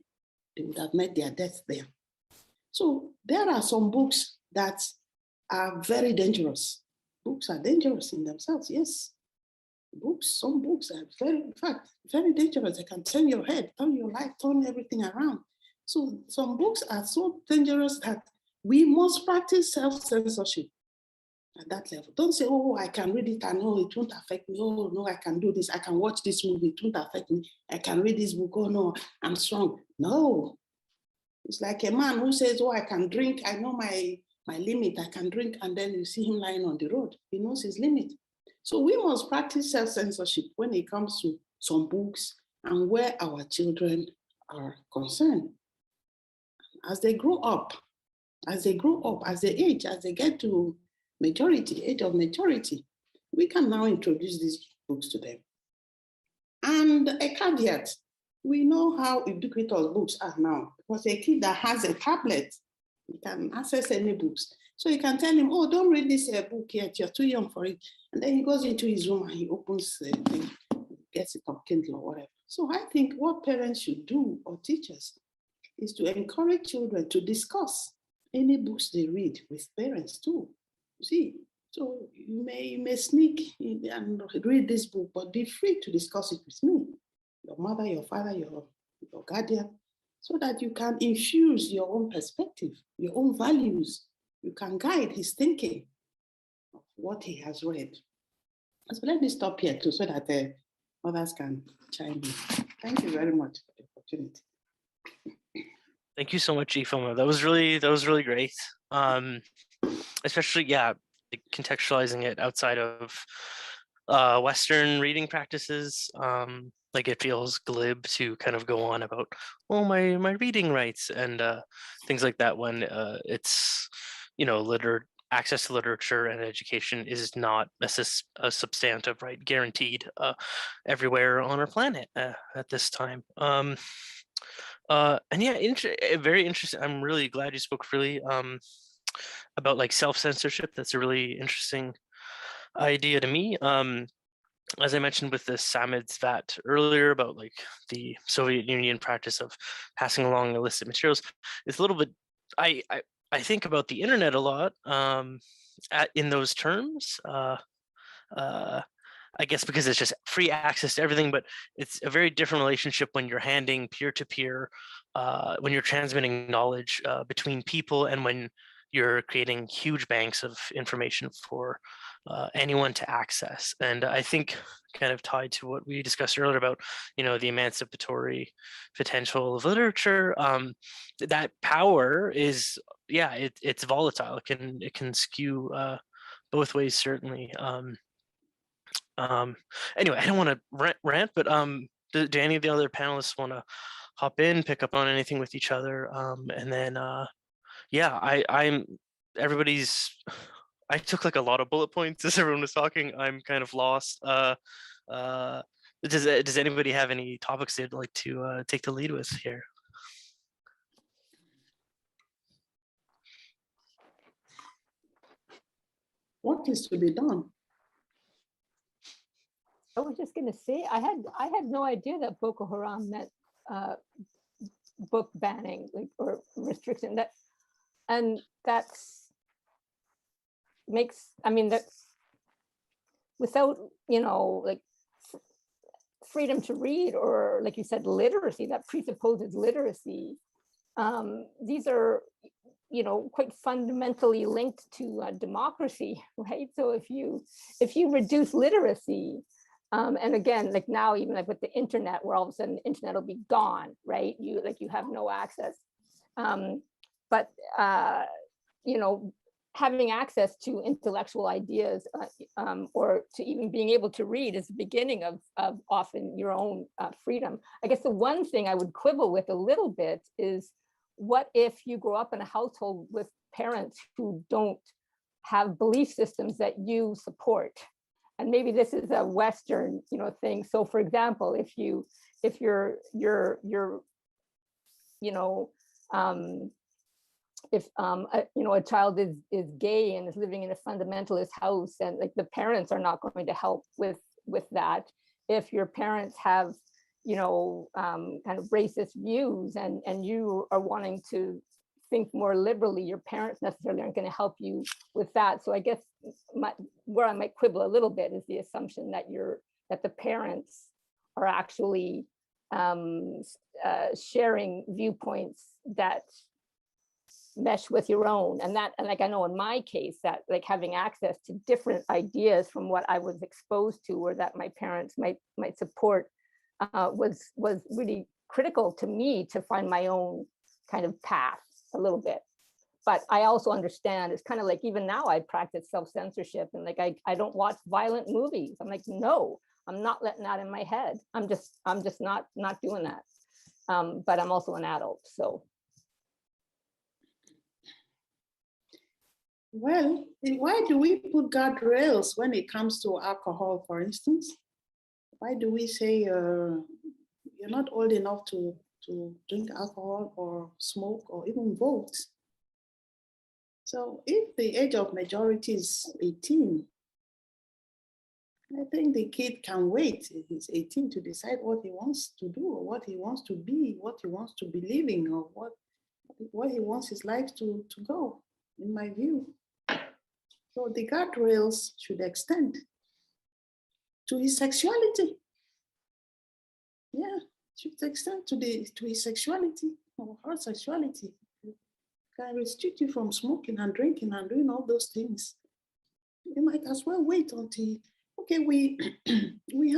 they would have met their death there. So there are some books that are very dangerous. Books are dangerous in themselves, yes. Some books are very dangerous. They can turn your head, turn your life, turn everything around. So some books are so dangerous that we must practice self-censorship at that level. Don't say, oh, I can read it and no, it won't affect me. Oh, no, I can do this. I can watch this movie, it won't affect me. I can read this book. Oh, no, I'm strong. No. It's like a man who says, oh, I can drink. I know my limit. I can drink. And then you see him lying on the road. He knows his limit. So we must practice self-censorship when it comes to some books and where our children are concerned. As they grow up, as they age, as they get to age of maturity, we can now introduce these books to them. And a caveat, we know how ubiquitous books are now, because a kid that has a tablet, he can access any books. So you can tell him, oh, don't read this book yet, you're too young for it. And then he goes into his room and he opens the thing, gets it on Kindle or whatever. So I think what parents should do, or teachers, is to encourage children to discuss any books they read with parents too. You see, so you may sneak in and read this book, but be free to discuss it with me, your mother, your father, your guardian. so that you can infuse your own perspective, your own values. You can guide his thinking of what he has read. So let me stop here too, so that others can chime in. Thank you very much for the opportunity. Thank you so much, Ifoma. That was really great. Especially, yeah, contextualizing it outside of Western reading practices. Like it feels glib to kind of go on about, oh, my reading rights and things like that when it's, you know, access to literature and education is not a substantive right guaranteed everywhere on our planet at this time. And yeah, very interesting. I'm really glad you spoke freely about like self-censorship. That's a really interesting idea to me. As I mentioned with the Samizdat earlier about like the Soviet Union practice of passing along illicit materials, it's a little bit, I think about the internet a lot in those terms. I guess because it's just free access to everything, but it's a very different relationship when you're handing peer-to-peer, when you're transmitting knowledge between people, and when you're creating huge banks of information for anyone to access. And I think kind of tied to what we discussed earlier about, you know, the emancipatory potential of literature, that power is, yeah, it's volatile. It can skew both ways, certainly. Anyway, I don't want to rant, but do any of the other panelists want to hop in, pick up on anything with each other? And then, yeah, I took like a lot of bullet points as everyone was talking. I'm kind of lost. Does anybody have any topics they'd like to take the lead with here? What is to be done? I was just going to say, I had no idea that Boko Haram meant book banning, like, or restriction. That, and that's makes, I mean, that's without, you know, like freedom to read, or like you said, literacy, that presupposes literacy. These are, you know, quite fundamentally linked to democracy, right? So if you reduce literacy, and again, like now, even like with the internet, where all of a sudden the internet will be gone, right? You have no access. But you know, having access to intellectual ideas, or to even being able to read, is the beginning of often your own freedom. I guess the one thing I would quibble with a little bit is, what if you grow up in a household with parents who don't have belief systems that you support? And maybe this is a Western, you know, thing. So for example, if you're you know, if you know, a child is gay and is living in a fundamentalist house, and like the parents are not going to help with that. If your parents have, you know, kind of racist views, and you are wanting to think more liberally, your parents necessarily aren't going to help you with that. So I guess where I might quibble a little bit is the assumption that the parents are actually sharing viewpoints that mesh with your own. And like I know in my case, that like having access to different ideas from what I was exposed to, or that my parents might support, was really critical to me to find my own kind of path a little bit. But I also understand, it's kind of like, even now I practice self-censorship, and like I don't watch violent movies. I'm like, no, I'm not letting that in my head. I'm just not doing that. But I'm also an adult, so. Well, why do we put guardrails when it comes to alcohol, for instance? Why do we say you're not old enough to drink alcohol or smoke or even vote? So if the age of majority is 18, I think the kid can wait. He's 18 to decide what he wants to do, or what he wants to be, what he wants to believe in, or what he wants his life to go, in my view. So the guardrails should extend to his sexuality. Yeah, should extend to his sexuality. her sexuality. Can restrict you from smoking and drinking and doing all those things. You might as well wait until, okay, we we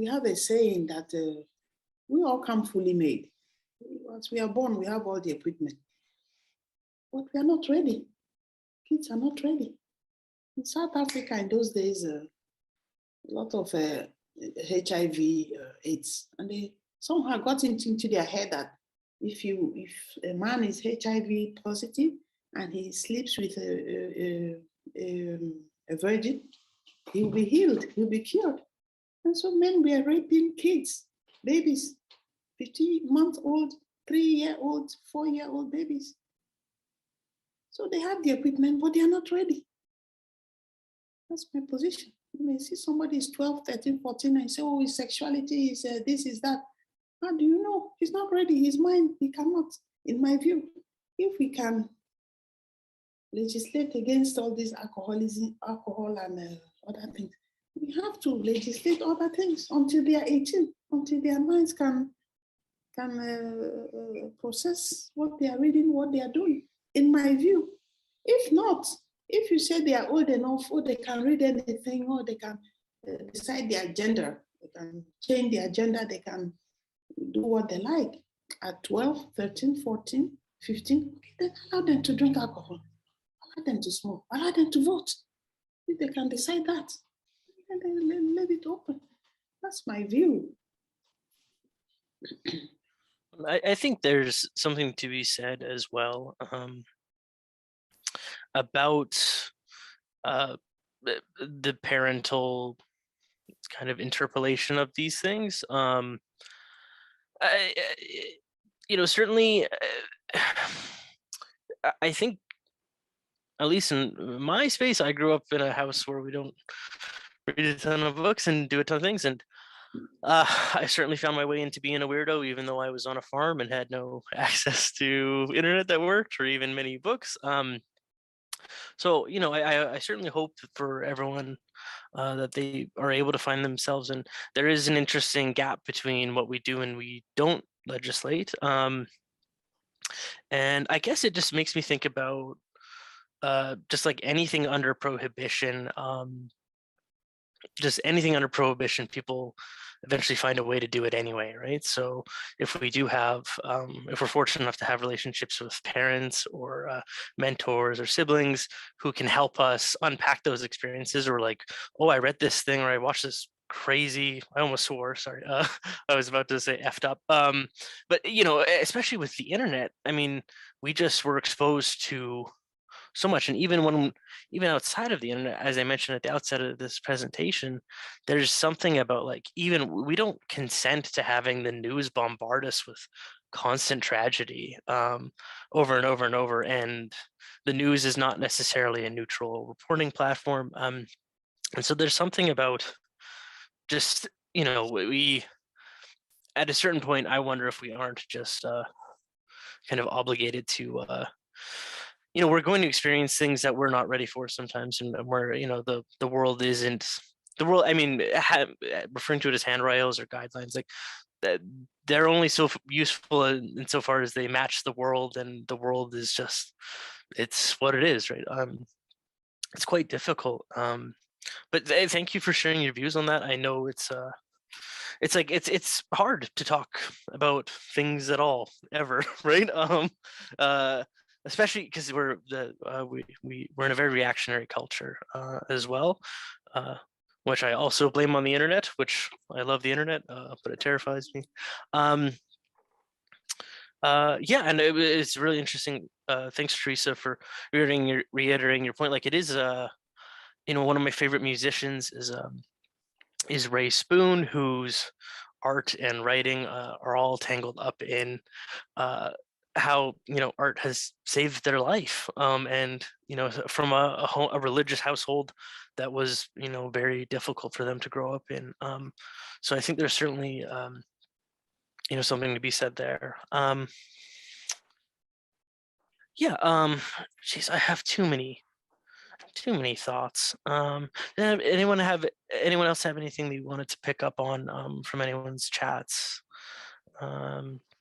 have a saying that we all come fully made. Once we are born, we have all the equipment, but we are not ready. Kids are not ready. In South Africa in those days, a lot of HIV, AIDS, and they somehow got into their head that if a man is HIV positive and he sleeps with a virgin, he will be healed, he will be cured. And so men were raping kids, babies, 15-month-old, 3-year-old, 4-year-old babies. So they have the equipment, but they are not ready. That's my position. You may see somebody is 12, 13, 14, and say, oh, his sexuality is this, is that. How do you know? He's not ready. His mind, he cannot, in my view. If we can legislate against all this alcoholism, alcohol and other things, we have to legislate other things until they are 18, until their minds can process what they are reading, what they are doing, in my view. If not, if you say they are old enough, or they can read anything, or they can decide their gender, they can change their gender, they can do what they like at 12, 13, 14, 15, then allow them to drink alcohol, allow them to smoke, allow them to vote. If they can decide that, then let it open. That's my view. I think there's something to be said as well about the parental kind of interpolation of these things. Certainly, I think, at least in my space, I grew up in a house where we don't read a ton of books and do a ton of things, and I certainly found my way into being a weirdo, even though I was on a farm and had no access to internet that worked or even many books. So, I certainly hope for everyone that they are able to find themselves. And there is an interesting gap between what we do and we don't legislate. And I guess it just makes me think about just like anything under prohibition, people eventually find a way to do it anyway, right? So if we do have, if we're fortunate enough to have relationships with parents or mentors or siblings who can help us unpack those experiences, or like, oh, I read this thing, or I watched this crazy, I almost swore, sorry, I was about to say effed up. But, especially with the internet, I mean, we just were exposed to so much. And even outside of the internet, as I mentioned at the outset of this presentation, there's something about, like, even we don't consent to having the news bombard us with constant tragedy over and over and over. And the news is not necessarily a neutral reporting platform. And so there's something about just, we at a certain point, I wonder if we aren't just kind of obligated to we're going to experience things that we're not ready for sometimes, and where the world isn't the world. I mean, referring to it as handrails or guidelines, like that, they're only so useful insofar as they match the world, and the world is just, it's what it is, right? It's quite difficult. But thank you for sharing your views on that. I know it's hard to talk about things at all ever, right? Especially because we're in a very reactionary culture as well, which I also blame on the internet, which I love the internet, but it terrifies me. Yeah, and it's really interesting. Thanks, Theresa, for reiterating your point. Like, it is one of my favorite musicians is Ray Spoon, whose art and writing are all tangled up in how art has saved their life, and from a religious household that was very difficult for them to grow up in. So I think there's certainly something to be said there. Yeah. Geez, I have too many thoughts. Anyone else have anything that you wanted to pick up on from anyone's chats?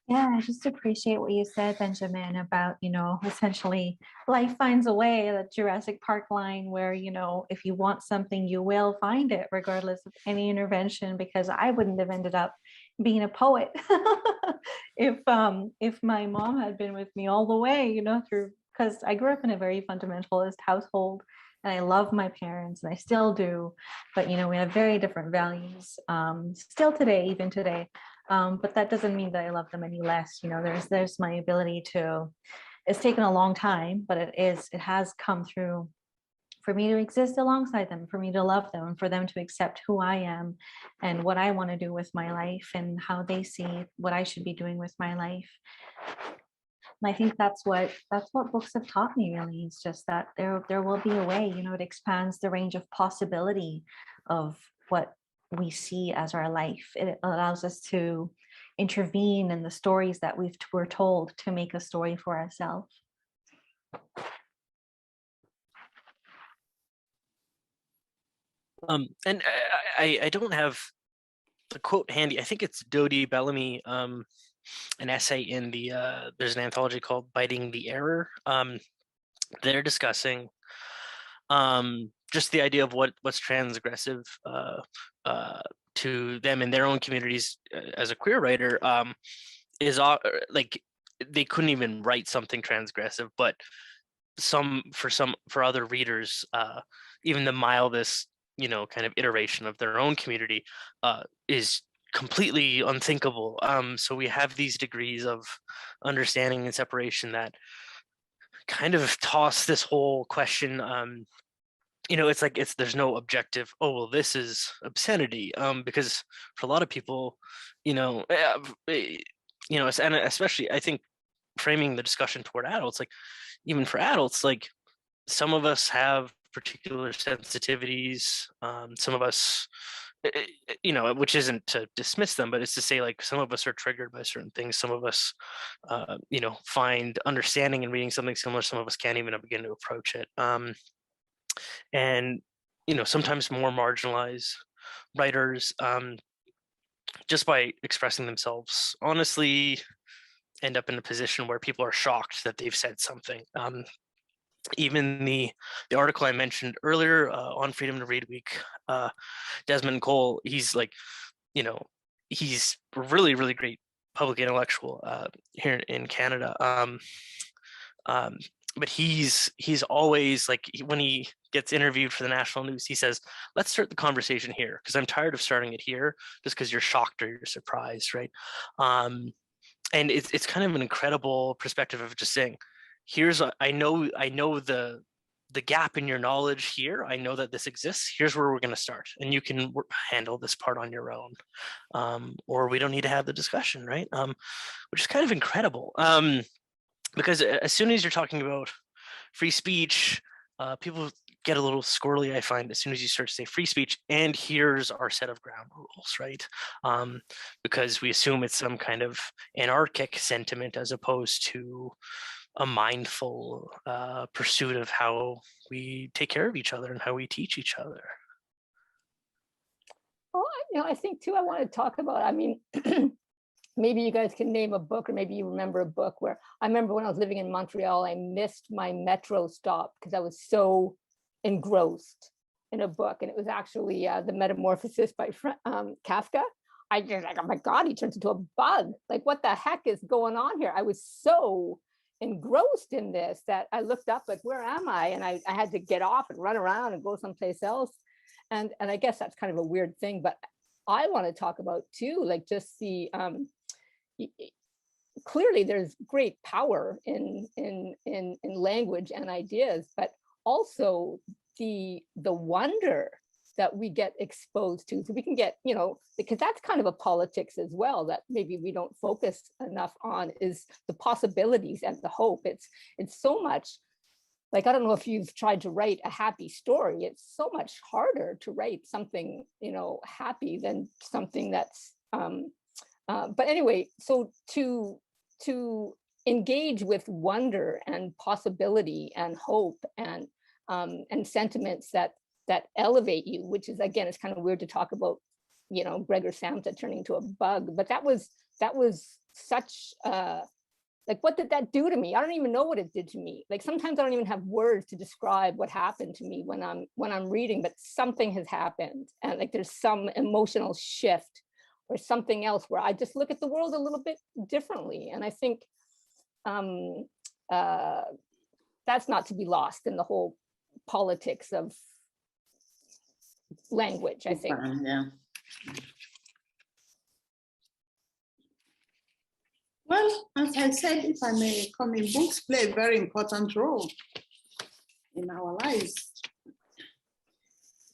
Yeah, I just appreciate what you said, Benjamin, about, essentially life finds a way, the Jurassic Park line where, if you want something, you will find it regardless of any intervention, because I wouldn't have ended up being a poet if my mom had been with me all the way, through, because I grew up in a very fundamentalist household and I love my parents and I still do, but, we have very different values still today, even today. But that doesn't mean that I love them any less. There's my ability to, it's taken a long time, but it has come through for me to exist alongside them, for me to love them, and for them to accept who I am and what I want to do with my life and how they see what I should be doing with my life. And I think that's what books have taught me, really. It's just that there will be a way, it expands the range of possibility of what we see as our life. It allows us to intervene in the stories that we're told to make a story for ourselves. And I don't have the quote handy. I think it's Dodie Bellamy, an essay in the there's an anthology called Biting the Error. They're discussing just the idea of what's transgressive to them in their own communities as a queer writer, is like they couldn't even write something transgressive, but for other readers, even the mildest kind of iteration of their own community is completely unthinkable. So we have these degrees of understanding and separation that kind of toss this whole question. It's like there's no objective, oh well, this is obscenity, because for a lot of people, and especially I think framing the discussion toward adults, like even for adults, like some of us have particular sensitivities, some of us, which isn't to dismiss them, but it's to say, like, some of us are triggered by certain things, some of us find understanding in reading something similar, some of us can't even begin to approach it, and sometimes more marginalized writers, just by expressing themselves honestly, end up in a position where people are shocked that they've said something. Even the article I mentioned earlier on Freedom to Read Week, Desmond Cole, he's like, he's a really, really great public intellectual here in Canada. But he's always like, when he gets interviewed for the national news, he says, let's start the conversation here, because I'm tired of starting it here just because you're shocked or you're surprised, right? And it's kind of an incredible perspective of just saying, I know the gap in your knowledge here. I know that this exists. Here's where we're going to start, and you can handle this part on your own, or we don't need to have the discussion, right? Which is kind of incredible, because as soon as you're talking about free speech, people get a little squirrely, I find, as soon as you start to say free speech, and here's our set of ground rules, right? Because we assume it's some kind of anarchic sentiment as opposed to a mindful pursuit of how we take care of each other and how we teach each other. Well, I think too, I want to talk about, I mean, maybe you guys can name a book, or maybe you remember a book where, I remember when I was living in Montreal, I missed my metro stop because I was so engrossed in a book, and it was actually The Metamorphosis by Kafka. I just like, oh my God, he turns into a bug. Like, what the heck is going on here? I was so engrossed in this that I looked up, like, where am I? And I had to get off and run around and go someplace else. And I guess that's kind of a weird thing, but I want to talk about too, like, just the clearly there's great power in language and ideas, but also the wonder that we get exposed to. So we can get, because that's kind of a politics as well that maybe we don't focus enough on, is the possibilities and the hope. It's so much, like, I don't know if you've tried to write a happy story. It's so much harder to write something, happy than something that's, but anyway, so to engage with wonder and possibility and hope and sentiments that elevate you, which is, again, it's kind of weird to talk about, Gregor Samsa turning to a bug, but that was such like, what did that do to me? I don't even know what it did to me. Like, sometimes I don't even have words to describe what happened to me when I'm reading, but something has happened, and like there's some emotional shift or something else where I just look at the world a little bit differently. And I think that's not to be lost in the whole politics of language, I think. Yeah. Well, as I said, if I may come in, books play a very important role in our lives,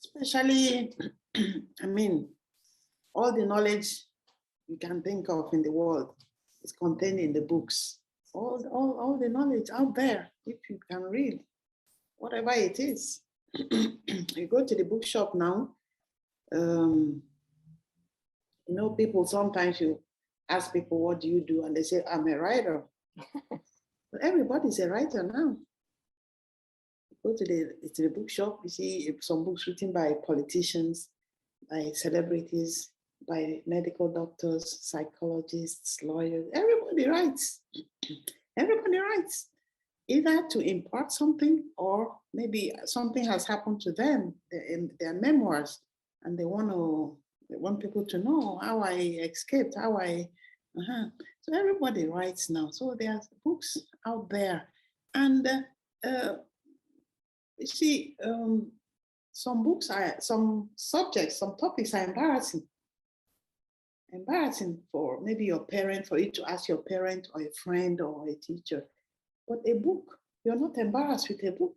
especially, I mean, all the knowledge you can think of in the world is contained in the books. All the knowledge out there, if you can read, whatever it is. You go to the bookshop now, you know, people, sometimes you ask people, what do you do? And they say, I'm a writer. But everybody's a writer now. You go to the bookshop, you see some books written by politicians, by celebrities, by medical doctors, psychologists, lawyers. Everybody writes. Everybody writes, either to impart something, or maybe something has happened to them in their memoirs, and they want people to know how I escaped, how I, So everybody writes now. So there's books out there. And you see, some books some subjects, some topics are embarrassing. Embarrassing for maybe your parent, for you to ask your parent or a friend or a teacher. But a book, you're not embarrassed with a book.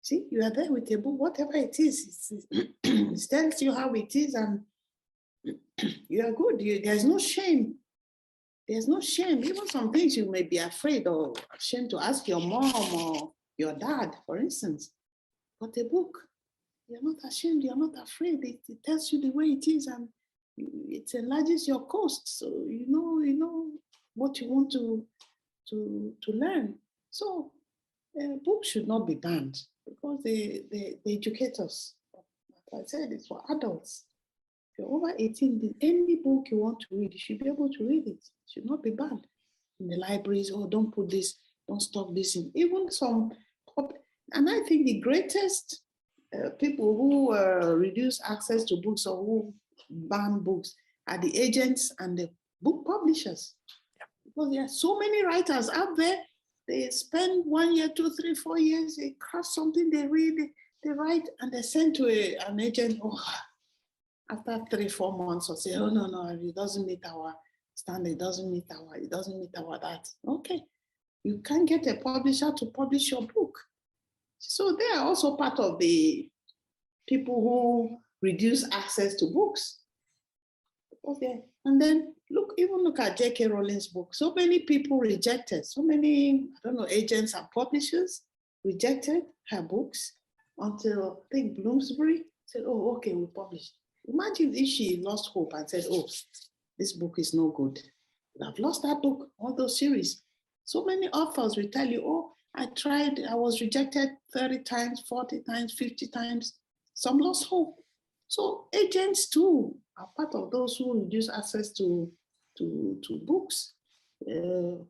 See, you are there with a book, whatever it is, it tells you how it is, and you are good. There's no shame. There's no shame. Even some things you may be afraid or ashamed to ask your mom or your dad, for instance. But a book, you're not ashamed, you're not afraid. It tells you the way it is, and it enlarges your cost. So you know what you want to learn. So books should not be banned, because they educate us. Like I said, it's for adults. If you're over 18, any book you want to read, you should be able to read it. It should not be banned in the libraries. Oh, don't put this, don't stop this. Even some, and I think the greatest people who reduce access to books or who ban books are the agents and the book publishers. Because there are so many writers out there. They spend 1 year, 2, 3, 4 years, they craft something, they read, they write, and they send to an agent. Oh, after 3, 4 months, or say, oh, no, it doesn't meet our standard, it doesn't meet our that. Okay, you can't get a publisher to publish your book. So they are also part of the people who reduce access to books. Okay, and then look at J.K. Rowling's book. So many people rejected, so many, agents and publishers rejected her books until I think Bloomsbury said, oh, okay, we'll publish. Imagine if she lost hope and said, oh, this book is no good. I've lost that book, all those series. So many authors will tell you, oh, I tried, I was rejected 30 times, 40 times, 50 times. Some lost hope. So agents too are part of those who reduce access to books.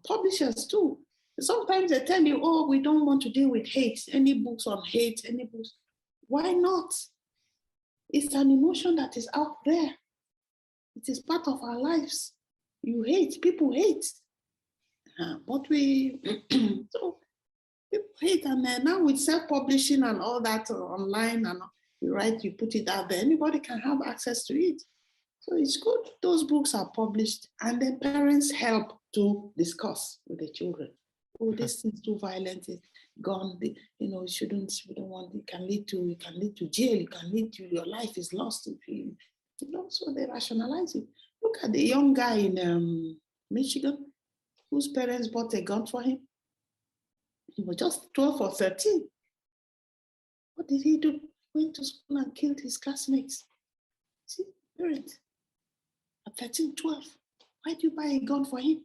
Publishers too. Sometimes they tell you, oh, we don't want to deal with hate, any books on hate, any books. Why not? It's an emotion that is out there. It is part of our lives. You hate, people hate. But so people hate, and now with self-publishing and all that online, and you write, you put it out there, anybody can have access to it. So it's good those books are published, and then parents help to discuss with the children. Oh, this is too violent, it's gone, you shouldn't, we don't want, it can lead to jail, it can lead to, your life is lost if you so they rationalize it. Look at the young guy in Michigan, whose parents bought a gun for him. He was just 12 or 13. What did he do? He went to school and killed his classmates. See, parent, at 13, 12, why do you buy a gun for him?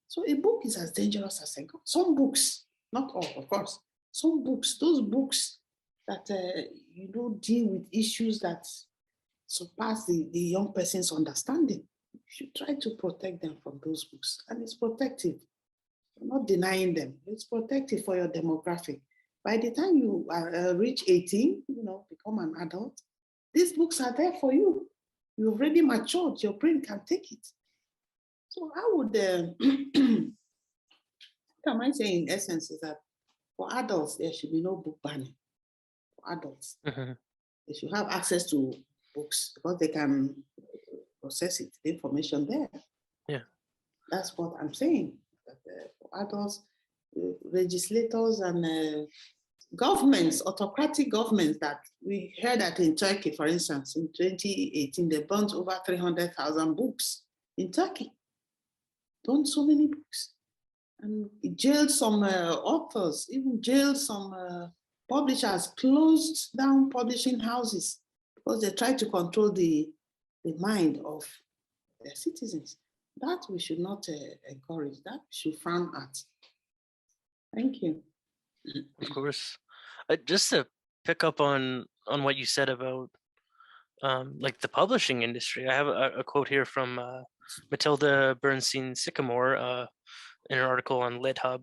So a book is as dangerous as a gun. Some books, not all, of course, some books, those books that deal with issues that surpass the young person's understanding. You should try to protect them from those books. And it's protective. I'm not denying them. It's protective for your demographic. By the time you reach 18, become an adult, these books are there for you. You've already matured. Your brain can take it. So I would, what am I saying in essence is that for adults, there should be no book banning. For adults, they should have access to books because they can process it, the information there. Yeah. That's what I'm saying. That, for adults, legislators and governments, autocratic governments that we heard that in Turkey, for instance, in 2018, they burnt over 300,000 books in Turkey. Burned so many books. And jailed some authors, even jailed some publishers, closed down publishing houses because they tried to control the mind of their citizens. That we should not encourage, that we should frown at. Thank you. Of course. Just to pick up on what you said about like the publishing industry, I have a quote here from Matilda Bernstein-Sycamore in an article on LitHub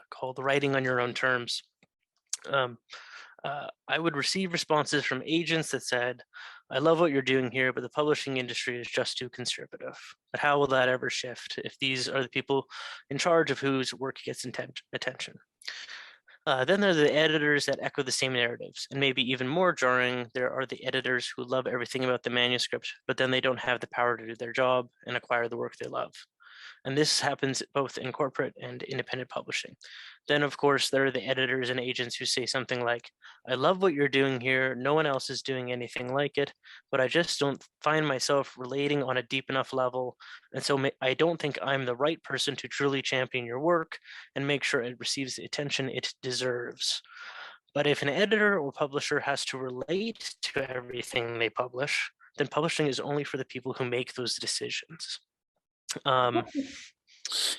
called "Writing on Your Own Terms." I would receive responses from agents that said, "I love what you're doing here, but the publishing industry is just too conservative. But how will that ever shift if these are the people in charge of whose work gets attention?" Then there are the editors that echo the same narratives, and maybe even more jarring, there are the editors who love everything about the manuscript, but then they don't have the power to do their job and acquire the work they love. And this happens both in corporate and independent publishing. Then, of course, there are the editors and agents who say something like, "I love what you're doing here. No one else is doing anything like it, but I just don't find myself relating on a deep enough level. And so I don't think I'm the right person to truly champion your work and make sure it receives the attention it deserves." But if an editor or publisher has to relate to everything they publish, then publishing is only for the people who make those decisions.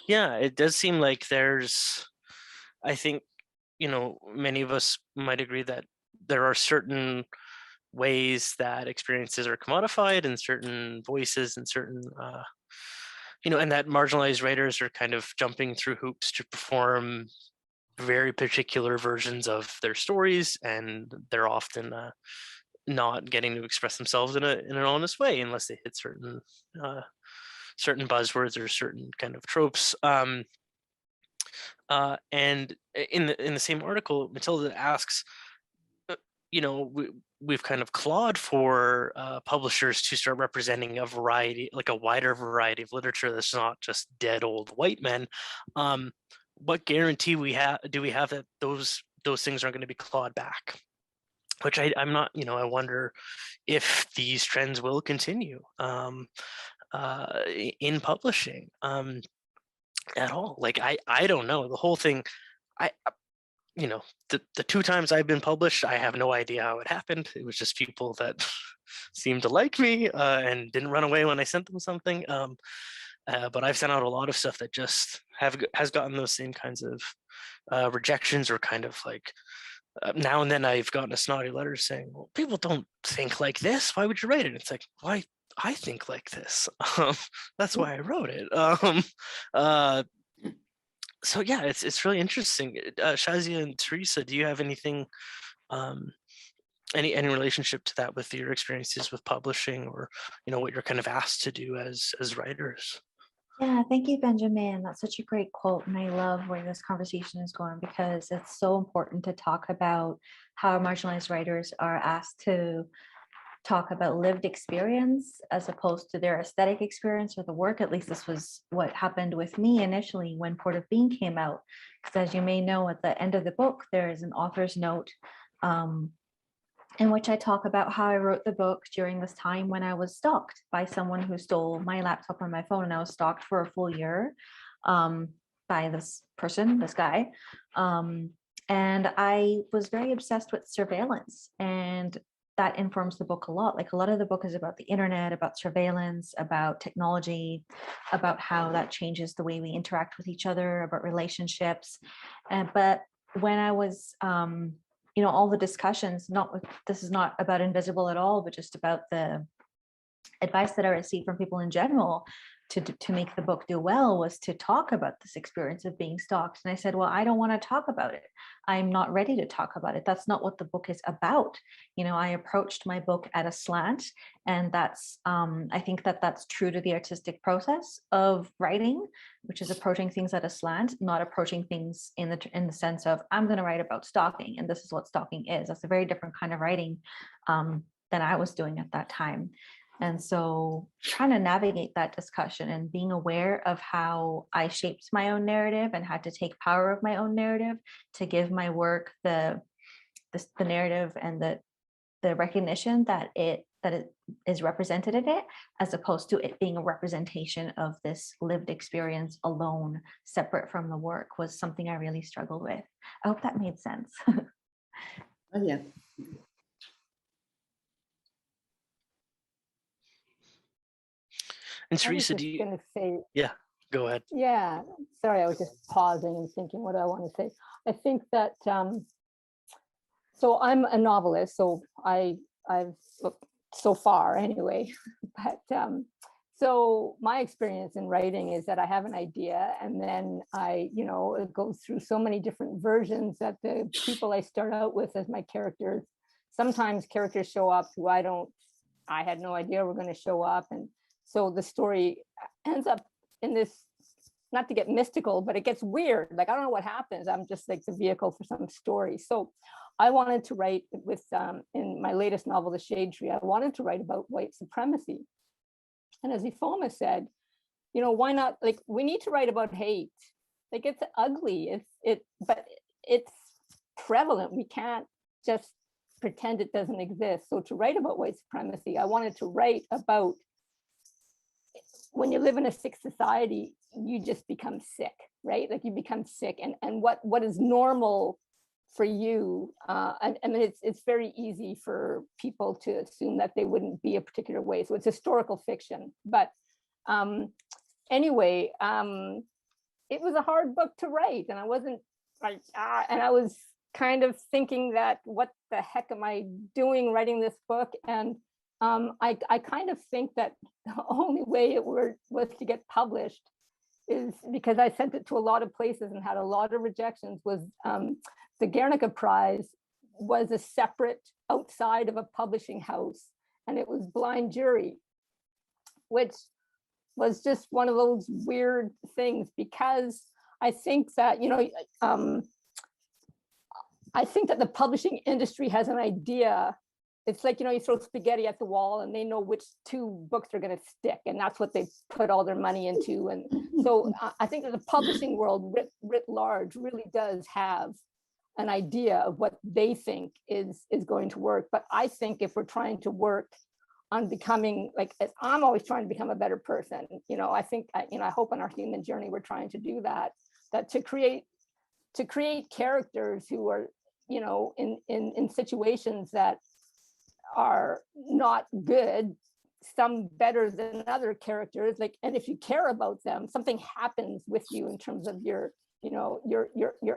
Yeah, it does seem like I think, many of us might agree that there are certain ways that experiences are commodified and certain voices and certain, and that marginalized writers are kind of jumping through hoops to perform very particular versions of their stories, and they're often not getting to express themselves in an honest way unless they hit certain buzzwords or certain kind of tropes. And in the same article, Matilda asks, we've kind of clawed for publishers to start representing a variety, like a wider variety of literature that's not just dead old white men. What guarantee do we have that those things aren't going to be clawed back? Which I'm not, I wonder if these trends will continue in publishing at all. Like, I don't know. The whole thing, the 2 times I've been published, I have no idea how it happened. It was just people that seemed to like me and didn't run away when I sent them something. But I've sent out a lot of stuff that just has gotten those same kinds of rejections, or kind of like now and then I've gotten a snotty letter saying, "Well, people don't think like this. Why would you write it?" It's like, why? I think like this. That's why I wrote it. So yeah, it's really interesting. Shazia and Theresa, do you have anything, any relationship to that with your experiences with publishing, or what you're kind of asked to do as writers? Yeah, thank you, Benjamin. That's such a great quote. And I love where this conversation is going, because it's so important to talk about how marginalized writers are asked to talk about lived experience as opposed to their aesthetic experience or the work. At least this was what happened with me initially when Port of Being came out. Because as you may know, at the end of the book, there is an author's note in which I talk about how I wrote the book during this time when I was stalked by someone who stole my laptop and my phone, and I was stalked for a full year by this guy. And I was very obsessed with surveillance, and that informs the book a lot. Like, a lot of the book is about the internet, about surveillance, about technology, about how that changes the way we interact with each other, about relationships. But when I was all the discussions, this is not about Invisible at all, but just about the advice that I received from people in general to make the book do well was to talk about this experience of being stalked. And I said, well, I don't want to talk about it. I'm not ready to talk about it. That's not what the book is about. You know, I approached my book at a slant, and that's, I think that that's true to the artistic process of writing, which is approaching things at a slant, not approaching things in the sense of, I'm going to write about stalking, and this is what stalking is. That's a very different kind of writing than I was doing at that time. And so trying to navigate that discussion and being aware of how I shaped my own narrative and had to take power of my own narrative to give my work the narrative and the recognition that it is represented in it, as opposed to it being a representation of this lived experience alone, separate from the work, was something I really struggled with. I hope that made sense. Oh, yeah. And I was Theresa, just do you? going to say, Yeah, go ahead. yeah, sorry, I was just pausing and thinking what do I want to say. I think that, so I'm a novelist, so I've so far anyway, but so my experience in writing is that I have an idea, and then it goes through so many different versions that the people I start out with as my characters, sometimes characters show up who I had no idea were going to show up. And so the story ends up in this, not to get mystical, but it gets weird. Like, I don't know what happens. I'm just like the vehicle for some story. So I wanted to write with, in my latest novel, The Shade Tree, I wanted to write about white supremacy. And as Ifoma said, why not, like, we need to write about hate. Like, it's ugly, but it's prevalent. We can't just pretend it doesn't exist. So to write about white supremacy, I wanted to write about, when you live in a sick society, you just become sick, right? Like, you become sick, and what is normal for you, I mean, it's very easy for people to assume that they wouldn't be a particular way. So it's historical fiction. But anyway, it was a hard book to write, and I wasn't like, and I was kind of thinking that, what the heck am I doing writing this book? And I kind of think that the only way it was to get published is because I sent it to a lot of places and had a lot of rejections, was the Guernica Prize was a separate, outside of a publishing house, and it was blind jury, which was just one of those weird things, because I think that, I think that the publishing industry has an idea. It's like, you throw spaghetti at the wall and they know which two books are going to stick, and that's what they put all their money into. And so I think that the publishing world writ large really does have an idea of what they think is going to work. But I think if we're trying to work on becoming, like, I'm always trying to become a better person, I think, I hope on our human journey we're trying to do that to create characters who are, in situations that are not good, some better than other characters, like, and if you care about them, something happens with you in terms of your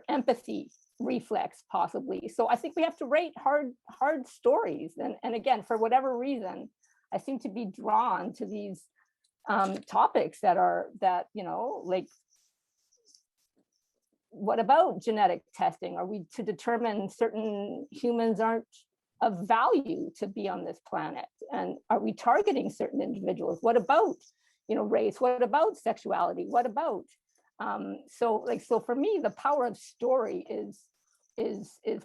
empathy reflex, possibly. So I think we have to write hard stories, and again, for whatever reason, I seem to be drawn to these topics that like, what about genetic testing? Are we to determine certain humans aren't of value to be on this planet? And are we targeting certain individuals? What about, race? What about sexuality? What about, so for me, the power of story is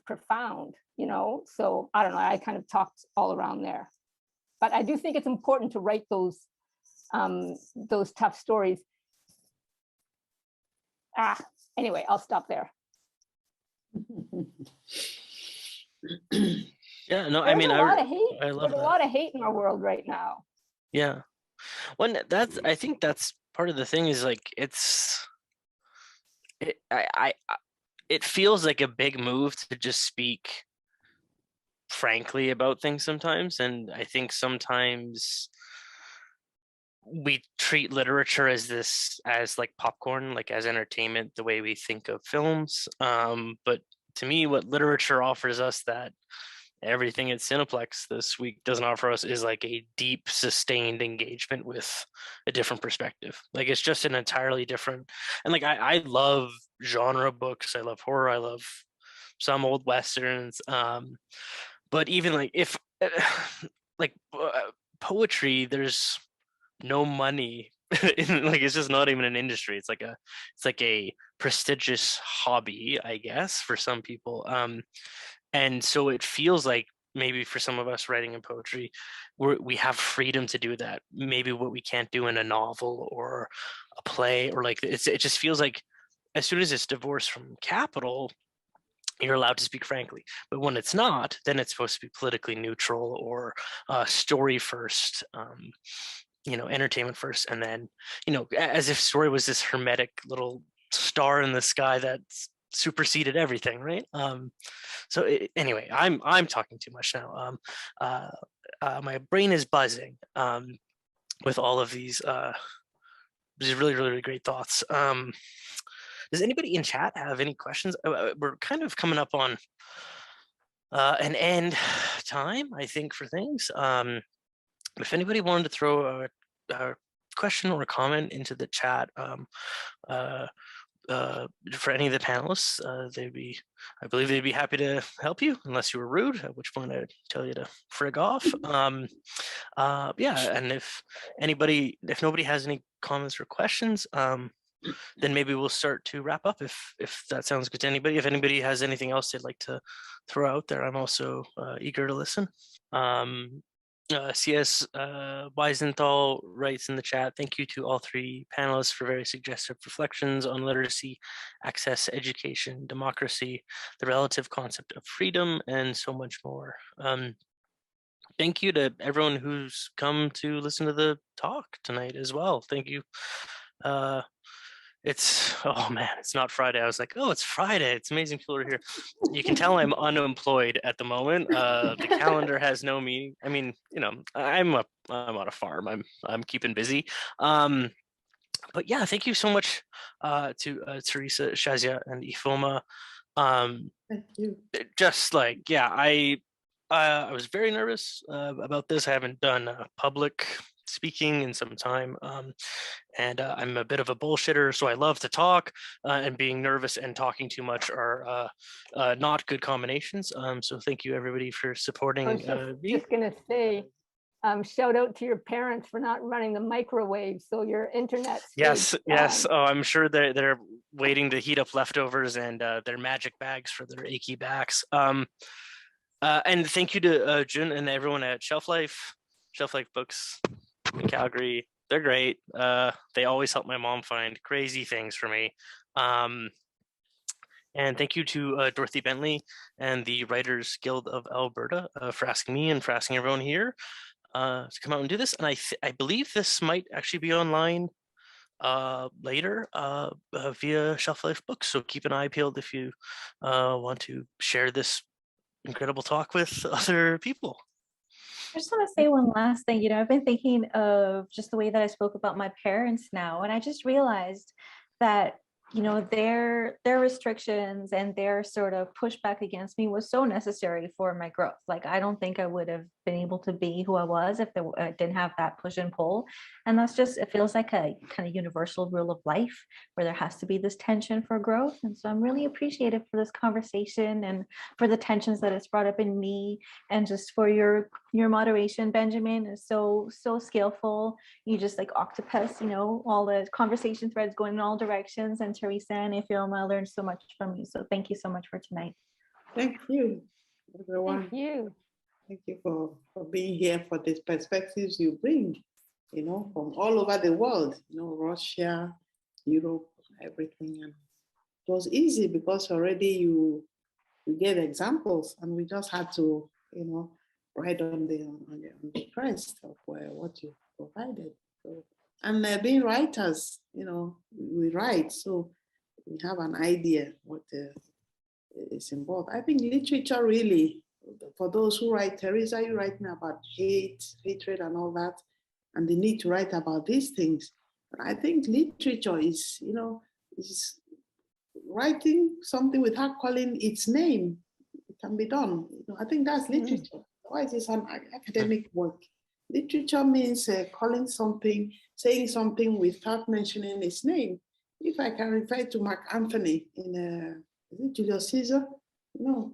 profound, so I don't know, I kind of talked all around there, but I do think it's important to write those tough stories. Anyway, I'll stop there. Yeah, no, There's I mean, a lot of hate. I love There's that. a lot of hate in our world right now. Yeah, I think that's part of the thing, is like, it feels like a big move to just speak frankly about things sometimes, and I think sometimes we treat literature as like popcorn, like as entertainment, the way we think of films. But to me, what literature offers us that everything at Cineplex this week doesn't offer us is like a deep, sustained engagement with a different perspective. Like it's just an entirely different, and like I love genre books. I love horror. I love some old Westerns. But even like if like poetry, there's no money in, like it's just not even an industry. It's like a prestigious hobby, I guess, for some people. And so it feels like maybe for some of us writing in poetry, we have freedom to do that. Maybe what we can't do in a novel or a play, or like it just feels like as soon as it's divorced from capital, you're allowed to speak frankly. But when it's not, then it's supposed to be politically neutral or story first, entertainment first, and then, as if story was this hermetic little star in the sky that superseded everything, right? Anyway, I'm talking too much now. My brain is buzzing with all of these really, really, really great thoughts. Does anybody in chat have any questions? We're kind of coming up on an end time, I think, for things. If anybody wanted to throw a question or a comment into the chat for any of the panelists, I believe they'd be happy to help you, unless you were rude, at which point I'd tell you to frig off. Yeah, and if nobody has any comments or questions, then maybe we'll start to wrap up if that sounds good to anybody. If anybody has anything else they'd like to throw out there, I'm also eager to listen. CS Weisenthal writes in the chat, thank you to all three panelists for very suggestive reflections on literacy, access, education, democracy, the relative concept of freedom, and so much more. Thank you to everyone who's come to listen to the talk tonight as well. Thank you. Oh man, it's not Friday. I was like, oh, it's Friday. It's amazing people are here. You can tell I'm unemployed at the moment. The calendar has no meaning. I mean, I'm on a farm. I'm keeping busy. But yeah, thank you so much to Theresa, Shazia, and Ifoma. Thank you. Just like, yeah, I was very nervous about this. I haven't done public speaking in some time, and I'm a bit of a bullshitter, so I love to talk, and being nervous and talking too much are not good combinations. So thank you everybody for supporting I was me. just gonna say, shout out to your parents for not running the microwave, so your internet. Yes. Oh, I'm sure they're waiting to heat up leftovers and their magic bags for their achy backs. And thank you to Jun and everyone at Shelf Life Books in Calgary. They're great. They always help my mom find crazy things for me. And thank you to Dorothy Bentley and the Writers Guild of Alberta for asking me and for asking everyone here to come out and do this. And I believe this might actually be online later via Shelf Life Books. So keep an eye peeled if you want to share this incredible talk with other people. I just want to say one last thing. I've been thinking of just the way that I spoke about my parents now, and I just realized that their restrictions and their sort of pushback against me was so necessary for my growth. Like, I don't think I would have been able to be who I was if I didn't have that push and pull. And that's just, it feels like a kind of universal rule of life where there has to be this tension for growth. And so I'm really appreciative for this conversation and for the tensions that it's brought up in me, and just for your moderation. Benjamin is so skillful. You just like octopus, all the conversation threads going in all directions. And Theresa and Ifeoma, I learned so much from you. So thank you so much for tonight. Thank you, everyone. Thank you. Thank you for being here, for these perspectives you bring, from all over the world, Russia, Europe, everything. And it was easy because already you gave examples, and we just had to, write on the crest of what you provided. So, and being writers, we write, so we have an idea what is involved. I think literature really, for those who write, Theresa, you're writing about hatred and all that, and the need to write about these things. But I think literature is, is writing something without calling its name. It can be done. I think that's literature. Otherwise, it's an academic work. Literature means calling something, saying something without mentioning its name. If I can refer to Mark Antony in is it Julius Caesar?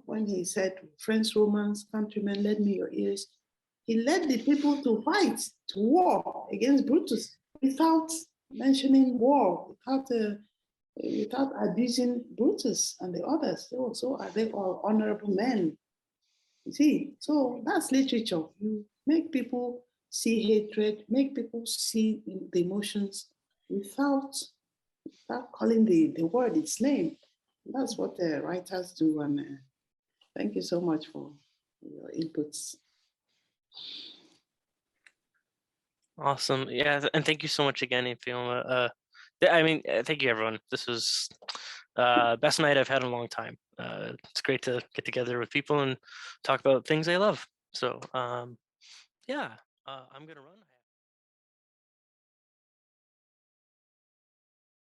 When he said, "Friends, Romans, countrymen, lend me your ears," he led the people to fight, to war against Brutus without mentioning war, without abusing Brutus and the others. So are they all honorable men? You see, so that's literature. You make people see hatred, make people see the emotions without calling the word its name. That's what the writers do. And thank you so much for your inputs. Awesome. Yeah, and thank you so much again, Ifeoma. Thank you, everyone. This was best night I've had in a long time. It's great to get together with people and talk about things I love. So, I'm gonna run.